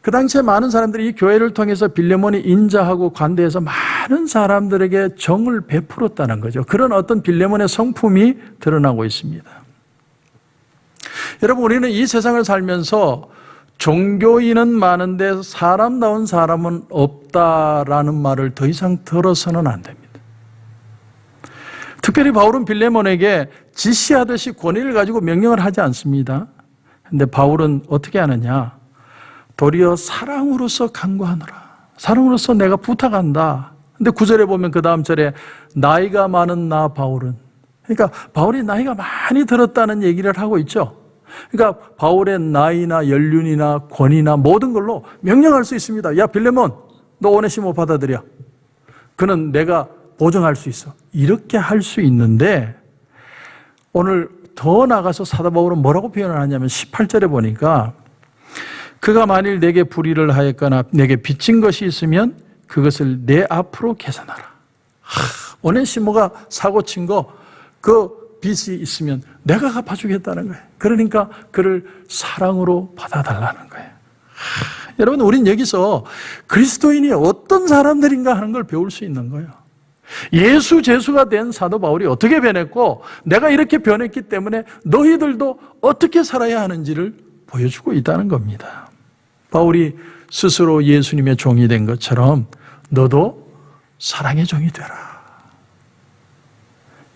[SPEAKER 3] 그 당시에 많은 사람들이 이 교회를 통해서 빌레몬이 인자하고 관대해서 많은 사람들에게 정을 베풀었다는 거죠. 그런 어떤 빌레몬의 성품이 드러나고 있습니다. 여러분, 우리는 이 세상을 살면서 종교인은 많은데 사람다운 사람은 없다라는 말을 더 이상 들어서는 안 됩니다. 특별히 바울은 빌레몬에게 지시하듯이 권위를 가지고 명령을 하지 않습니다. 그런데 바울은 어떻게 하느냐? 도리어 사랑으로서 간구하노라. 사랑으로서 내가 부탁한다. 근데 9절에 보면 그 다음 절에 나이가 많은 나 바울은, 그러니까 바울이 나이가 많이 들었다는 얘기를 하고 있죠. 그러니까 바울의 나이나 연륜이나 권위나 모든 걸로 명령할 수 있습니다. 야, 빌레몬, 너 오네시모 받아들여. 그는 내가 보증할 수 있어. 이렇게 할 수 있는데 오늘 더 나가서 사도 바울은 뭐라고 표현을 하냐면 18절에 보니까 그가 만일 내게 불의를 하였거나 내게 빚진 것이 있으면 그것을 내 앞으로 계산하라. 오네시모가 사고 친 거 그 빚이 있으면 내가 갚아주겠다는 거예요. 그러니까 그를 사랑으로 받아달라는 거예요. 여러분, 우린 여기서 그리스도인이 어떤 사람들인가 하는 걸 배울 수 있는 거예요. 예수 제수가 된 사도 바울이 어떻게 변했고 내가 이렇게 변했기 때문에 너희들도 어떻게 살아야 하는지를 보여주고 있다는 겁니다. 바울이 스스로 예수님의 종이 된 것처럼 너도 사랑의 종이 되라.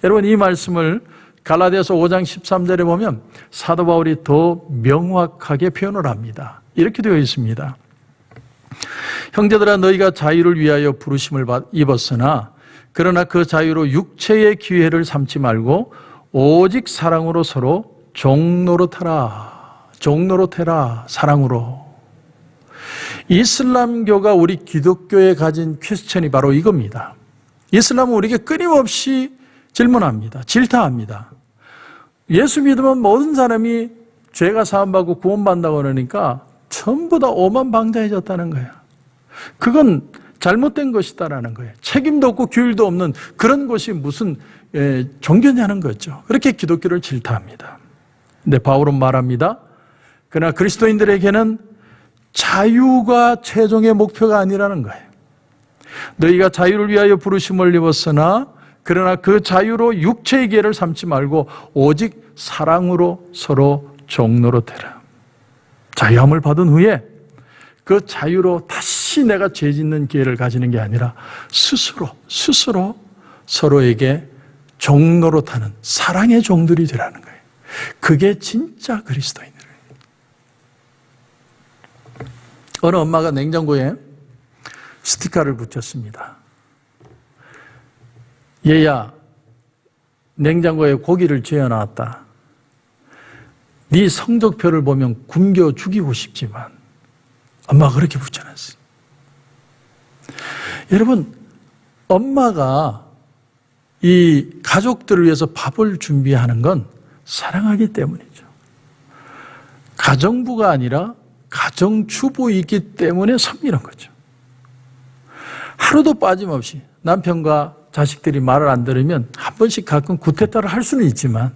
[SPEAKER 3] 여러분, 이 말씀을 갈라디아서 5장 13절에 보면 사도 바울이 더 명확하게 표현을 합니다. 이렇게 되어 있습니다. 형제들아, 너희가 자유를 위하여 부르심을 입었으나 그러나 그 자유로 육체의 기회를 삼지 말고 오직 사랑으로 서로 종노릇하라. 종노릇해라. 사랑으로. 이슬람교가 우리 기독교에 가진 퀘스천이 바로 이겁니다. 이슬람은 우리에게 끊임없이 질문합니다. 질타합니다. 예수 믿으면 모든 사람이 죄가 사함받고 구원받는다고 그러니까 전부 다 오만방자해졌다는 거예요. 그건 잘못된 것이다라는 거예요. 책임도 없고 규율도 없는 그런 것이 무슨 종교냐는 거죠. 그렇게 기독교를 질타합니다. 근데 바울은 말합니다. 그러나 그리스도인들에게는 자유가 최종의 목표가 아니라는 거예요. 너희가 자유를 위하여 부르심을 입었으나 그러나 그 자유로 육체의 기회를 삼지 말고 오직 사랑으로 서로 종노릇해라. 자유함을 받은 후에 그 자유로 다시 내가 죄 짓는 기회를 가지는 게 아니라 스스로 서로에게 종노릇하는 사랑의 종들이 되라는 거예요. 그게 진짜 그리스도인이에요. 어느 엄마가 냉장고에 스티커를 붙였습니다. 얘야, 냉장고에 고기를 재워놨다. 네 성적표를 보면 굶겨 죽이고 싶지만 엄마가 그렇게 붙여놨어요. 여러분, 엄마가 이 가족들을 위해서 밥을 준비하는 건 사랑하기 때문이죠. 가정부가 아니라 가정주부이기 때문에 섬기는 거죠. 하루도 빠짐없이 남편과 자식들이 말을 안 들으면 한 번씩 가끔 구태타를 할 수는 있지만,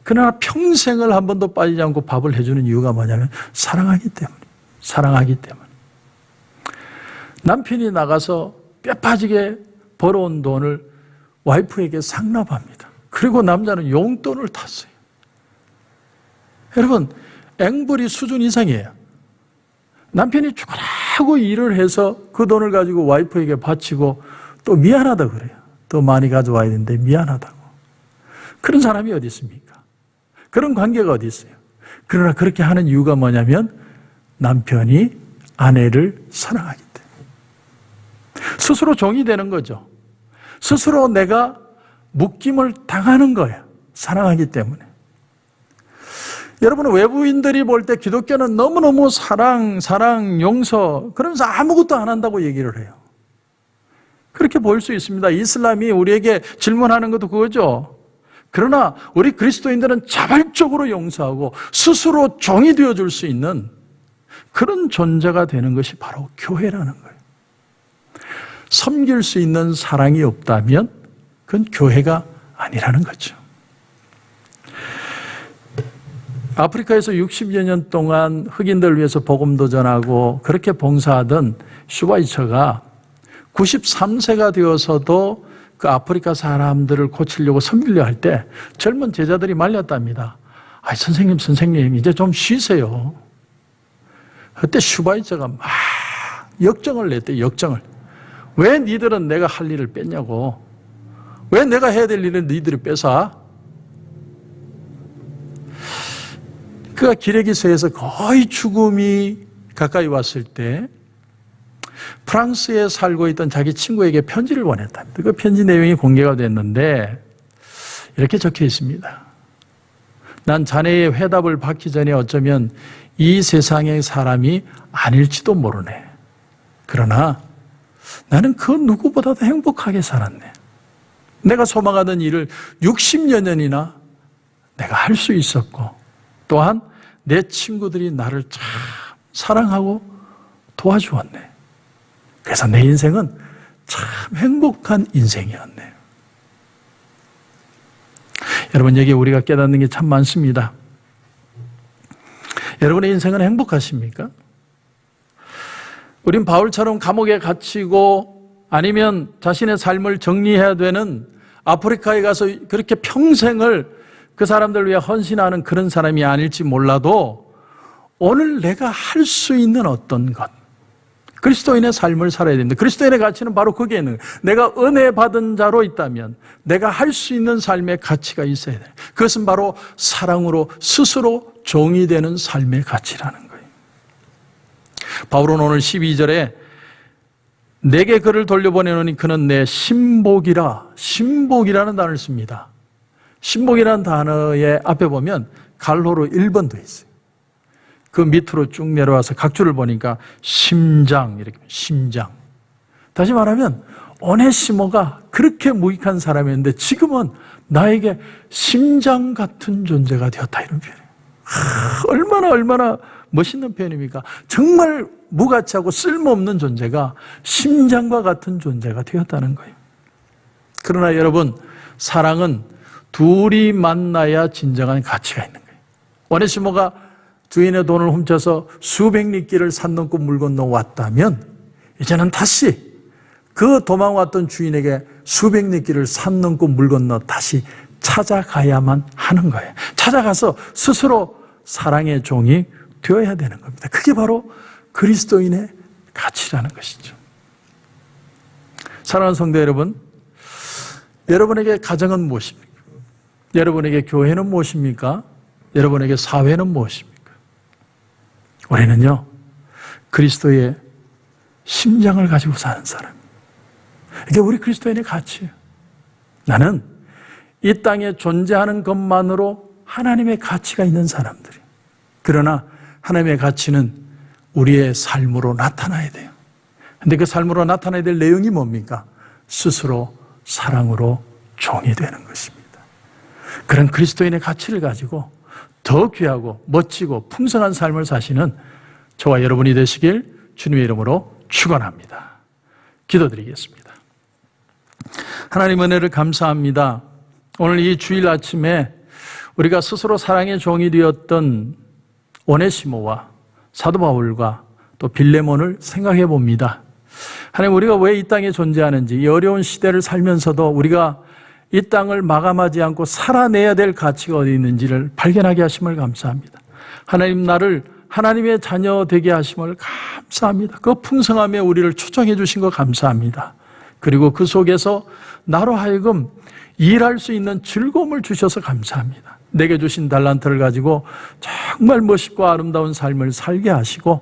[SPEAKER 3] 그러나 평생을 한 번도 빠지지 않고 밥을 해주는 이유가 뭐냐면 사랑하기 때문에. 사랑하기 때문에. 남편이 나가서 뼈 빠지게 벌어온 돈을 와이프에게 상납합니다. 그리고 남자는 용돈을 탔어요. 여러분, 앵벌이 수준 이상이에요. 남편이 죽으라고 일을 해서 그 돈을 가지고 와이프에게 바치고 또 미안하다 그래요. 더 많이 가져와야 되는데 미안하다고. 그런 사람이 어디 있습니까? 그런 관계가 어디 있어요? 그러나 그렇게 하는 이유가 뭐냐면 남편이 아내를 사랑하기 때문에. 스스로 종이 되는 거죠. 스스로 내가 묶임을 당하는 거예요. 사랑하기 때문에. 여러분, 외부인들이 볼 때 기독교는 너무너무 사랑, 용서, 그러면서 아무것도 안 한다고 얘기를 해요. 그렇게 보일 수 있습니다. 이슬람이 우리에게 질문하는 것도 그거죠. 그러나 우리 그리스도인들은 자발적으로 용서하고 스스로 종이 되어줄 수 있는 그런 존재가 되는 것이 바로 교회라는 거예요. 섬길 수 있는 사랑이 없다면 그건 교회가 아니라는 거죠. 아프리카에서 60여 년 동안 흑인들을 위해서 복음도 전하고 그렇게 봉사하던 슈바이처가 93세가 되어서도 그 아프리카 사람들을 고치려고 섬기려 할 때 젊은 제자들이 말렸답니다. 아이, 선생님, 이제 좀 쉬세요. 그때 슈바이처가 막 역정을 냈대요, 역정을. 왜 니들은 내가 할 일을 뺐냐고. 왜 내가 해야 될 일을 니들이 뺏어? 그가 기레기서에서 거의 죽음이 가까이 왔을 때 프랑스에 살고 있던 자기 친구에게 편지를 보냈답니다. 그 편지 내용이 공개가 됐는데 이렇게 적혀 있습니다. 난 자네의 회답을 받기 전에 어쩌면 이 세상의 사람이 아닐지도 모르네. 그러나 나는 그 누구보다도 행복하게 살았네. 내가 소망하던 일을 60여 년이나 내가 할 수 있었고, 또한 내 친구들이 나를 참 사랑하고 도와주었네. 그래서 내 인생은 참 행복한 인생이었네. 여러분, 여기 우리가 깨닫는 게 참 많습니다. 여러분의 인생은 행복하십니까? 우린 바울처럼 감옥에 갇히고 아니면 자신의 삶을 정리해야 되는 아프리카에 가서 그렇게 평생을 그 사람들 위해 헌신하는 그런 사람이 아닐지 몰라도 오늘 내가 할 수 있는 어떤 것, 그리스도인의 삶을 살아야 됩니다. 그리스도인의 가치는 바로 거기에 있는 거예요. 내가 은혜 받은 자로 있다면 내가 할 수 있는 삶의 가치가 있어야 돼요. 그것은 바로 사랑으로 스스로 종이 되는 삶의 가치라는 거예요. 바울은 오늘 12절에 내게 그를 돌려보내노니 그는 내 신복이라는 단어를 씁니다. 신복이라는 단어의 앞에 보면 갈로로 1번 돼 있어요. 그 밑으로 쭉 내려와서 각줄을 보니까 심장, 이렇게 심장. 다시 말하면 오네시모가 그렇게 무익한 사람이었는데 지금은 나에게 심장 같은 존재가 되었다, 이런 표현이에요. 얼마나 멋있는 표현입니까? 정말 무가치하고 쓸모없는 존재가 심장과 같은 존재가 되었다는 거예요. 그러나 여러분, 사랑은 둘이 만나야 진정한 가치가 있는 거예요. 오네시모가 주인의 돈을 훔쳐서 수백 리끼를 산 넘고 물 건너 왔다면 이제는 다시 그 도망왔던 주인에게 수백 리끼를 산 넘고 물 건너 다시 찾아가야만 하는 거예요. 찾아가서 스스로 사랑의 종이 되어야 되는 겁니다. 그게 바로 그리스도인의 가치라는 것이죠. 사랑하는 성도 여러분, 여러분에게 가정은 무엇입니까? 여러분에게 교회는 무엇입니까? 여러분에게 사회는 무엇입니까? 우리는요, 그리스도의 심장을 가지고 사는 사람. 이게 우리 그리스도인의 가치예요. 나는 이 땅에 존재하는 것만으로 하나님의 가치가 있는 사람들이. 그러나 하나님의 가치는 우리의 삶으로 나타나야 돼요. 근데 그 삶으로 나타나야 될 내용이 뭡니까? 스스로 사랑으로 종이 되는 것입니다. 그런 그리스도인의 가치를 가지고 더 귀하고 멋지고 풍성한 삶을 사시는 저와 여러분이 되시길 주님의 이름으로 축원합니다. 기도드리겠습니다. 하나님 은혜를 감사합니다. 오늘 이 주일 아침에 우리가 스스로 사랑의 종이 되었던 오네시모와 사도 바울과 또 빌레몬을 생각해 봅니다. 하나님, 우리가 왜 이 땅에 존재하는지, 이 어려운 시대를 살면서도 우리가 이 땅을 마감하지 않고 살아내야 될 가치가 어디 있는지를 발견하게 하심을 감사합니다. 하나님, 나를 하나님의 자녀 되게 하심을 감사합니다. 그 풍성함에 우리를 초청해 주신 거 감사합니다. 그리고 그 속에서 나로 하여금 일할 수 있는 즐거움을 주셔서 감사합니다. 내게 주신 달란트를 가지고 정말 멋있고 아름다운 삶을 살게 하시고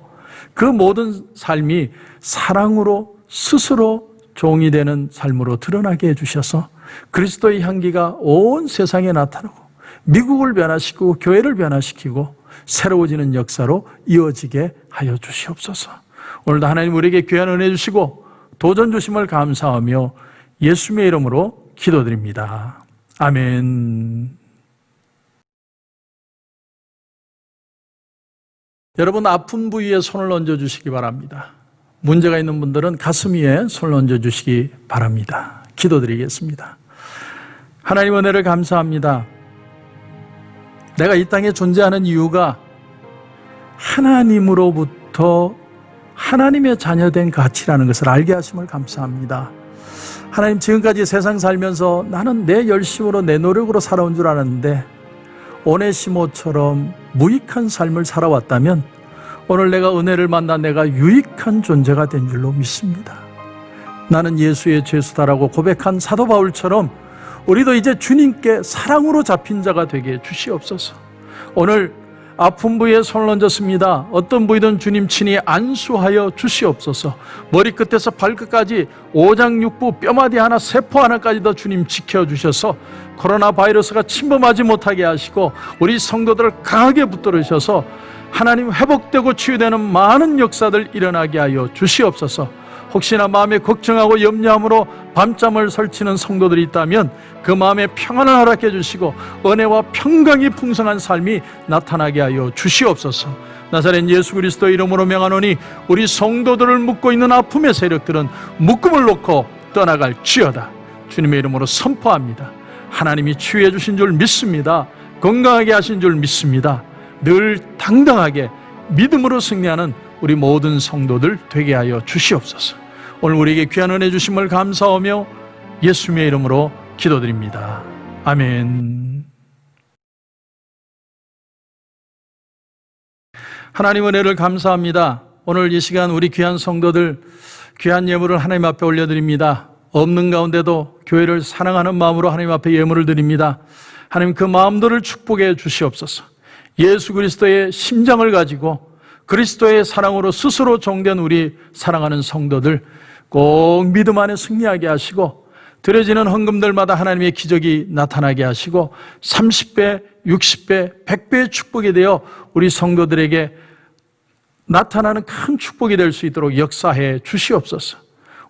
[SPEAKER 3] 그 모든 삶이 사랑으로 스스로 종이 되는 삶으로 드러나게 해주셔서 그리스도의 향기가 온 세상에 나타나고 미국을 변화시키고 교회를 변화시키고 새로워지는 역사로 이어지게 하여 주시옵소서. 오늘도 하나님 우리에게 귀한 은혜 주시고 도전 주심을 감사하며 예수님의 이름으로 기도드립니다. 아멘. 여러분, 아픈 부위에 손을 얹어 주시기 바랍니다. 문제가 있는 분들은 가슴 위에 손을 얹어 주시기 바랍니다. 기도드리겠습니다. 하나님 은혜를 감사합니다. 내가 이 땅에 존재하는 이유가 하나님으로부터 하나님의 자녀된 가치라는 것을 알게 하심을 감사합니다. 하나님, 지금까지 세상 살면서 나는 내 열심으로 내 노력으로 살아온 줄 알았는데 오네시모처럼 무익한 삶을 살아왔다면 오늘 내가 은혜를 만나 내가 유익한 존재가 된 줄로 믿습니다. 나는 예수의 죄수다라고 고백한 사도 바울처럼 우리도 이제 주님께 사랑으로 잡힌 자가 되게 주시옵소서. 오늘 아픈 부위에 손을 얹었습니다. 어떤 부위든 주님 친히 안수하여 주시옵소서. 머리끝에서 발끝까지 오장육부 뼈마디 하나 세포 하나까지도 주님 지켜주셔서 코로나 바이러스가 침범하지 못하게 하시고 우리 성도들을 강하게 붙들으셔서 하나님 회복되고 치유되는 많은 역사들 일어나게 하여 주시옵소서. 혹시나 마음에 걱정하고 염려함으로 밤잠을 설치는 성도들이 있다면 그 마음에 평안을 허락해 주시고 은혜와 평강이 풍성한 삶이 나타나게 하여 주시옵소서. 나사렛 예수 그리스도의 이름으로 명하노니 우리 성도들을 묶고 있는 아픔의 세력들은 묶음을 놓고 떠나갈지어다. 주님의 이름으로 선포합니다. 하나님이 치유해 주신 줄 믿습니다. 건강하게 하신 줄 믿습니다. 늘 당당하게 믿음으로 승리하는 우리 모든 성도들 되게 하여 주시옵소서. 오늘 우리에게 귀한 은혜 주심을 감사하며 예수님의 이름으로 기도드립니다. 아멘. 하나님 은혜를 감사합니다. 오늘 이 시간 우리 귀한 성도들 귀한 예물을 하나님 앞에 올려드립니다. 없는 가운데도 교회를 사랑하는 마음으로 하나님 앞에 예물을 드립니다. 하나님 그 마음들을 축복해 주시옵소서. 예수 그리스도의 심장을 가지고 그리스도의 사랑으로 스스로 종된 우리 사랑하는 성도들 꼭 믿음 안에 승리하게 하시고 드려지는 헌금들마다 하나님의 기적이 나타나게 하시고 30배, 60배, 100배의 축복이 되어 우리 성도들에게 나타나는 큰 축복이 될 수 있도록 역사해 주시옵소서.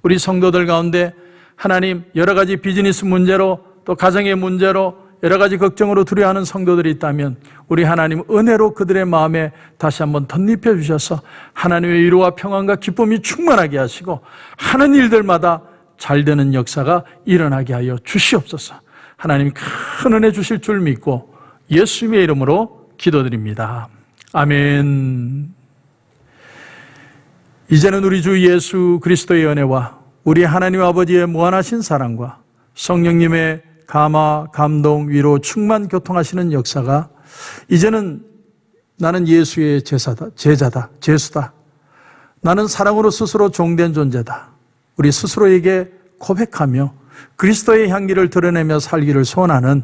[SPEAKER 3] 우리 성도들 가운데 하나님 여러 가지 비즈니스 문제로 또 가정의 문제로 여러 가지 걱정으로 두려워하는 성도들이 있다면 우리 하나님 은혜로 그들의 마음에 다시 한번 덧입혀 주셔서 하나님의 위로와 평안과 기쁨이 충만하게 하시고 하는 일들마다 잘 되는 역사가 일어나게 하여 주시옵소서. 하나님 큰 은혜 주실 줄 믿고 예수님의 이름으로 기도드립니다. 아멘. 이제는 우리 주 예수 그리스도의 은혜와 우리 하나님 아버지의 무한하신 사랑과 성령님의 감화, 감동, 위로, 충만 교통하시는 역사가 이제는 나는 예수의 제자다, 제수다. 나는 사랑으로 스스로 종된 존재다. 우리 스스로에게 고백하며 그리스도의 향기를 드러내며 살기를 소원하는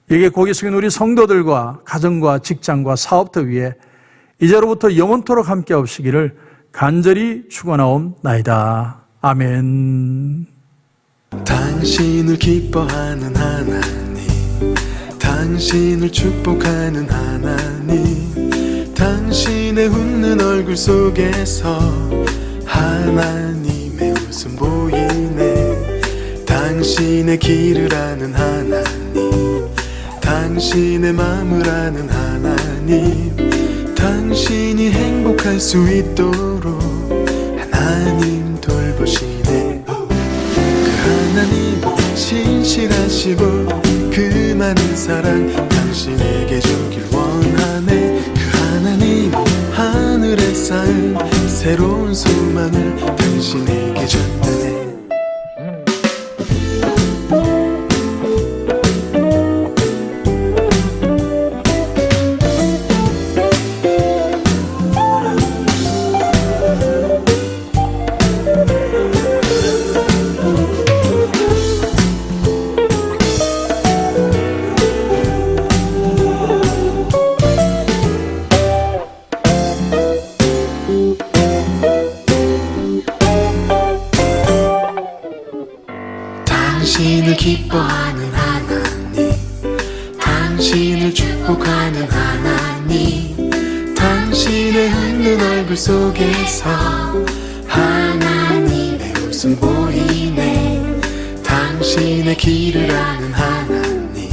[SPEAKER 3] 이게 고개 숙인 우리 성도들과 가정과 직장과 사업터 위에 이제로부터 영원토록 함께 없으기를 간절히 축원하옵나이다. 아멘.
[SPEAKER 4] 당신을 기뻐하는 하나님, 당신을 축복하는 하나님, 당신의 웃는 얼굴 속에서 하나님의 웃음 보이네. 당신의 길을 아는 하나님, 당신의 마음을 아는 하나님, 당신이 행복할 수 있도록 하나님 돌보시네. 그 하나님 신실하시고 그 많은 사랑 당신에게 주길 원하네. 그 하나님 하늘에 쌓은 새로운 소망을 당신에게 준다네. 당신을 기뻐하는 하나님, 당신을 축복하는 하나님, 당신의 웃는 얼굴 속에서 하나님의 웃음 보이네. 당신의 길을 아는 하나님,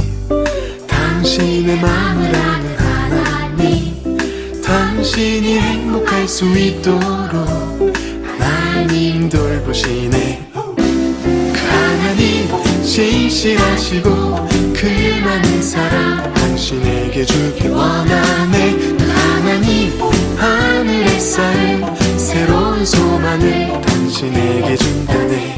[SPEAKER 4] 당신의 마음을 아는 하나님, 당신이 행복할 수 있도록 하나님 돌보시네. 하나님 신실하시고 그 많은 사랑 당신에게 주길 원하네. 그 하나님 하늘에 쌓은 새로운 소망을 당신에게 준다네.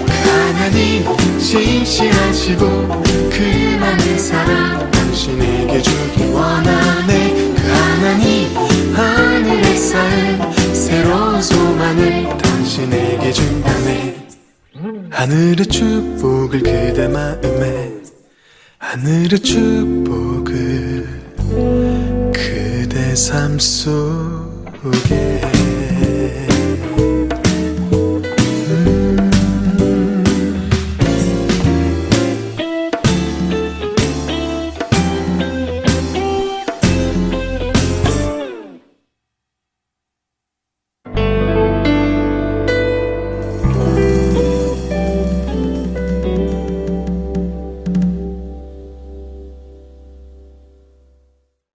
[SPEAKER 4] 그 하나님 신실하시고 그 많은 사랑 당신에게 주길 원하네. 그 하나님 하늘에 쌓은 새로운 소망을 당신에게 준다네. 하늘의 축복을 그대 마음에, 하늘의 축복을 그대 삶 속에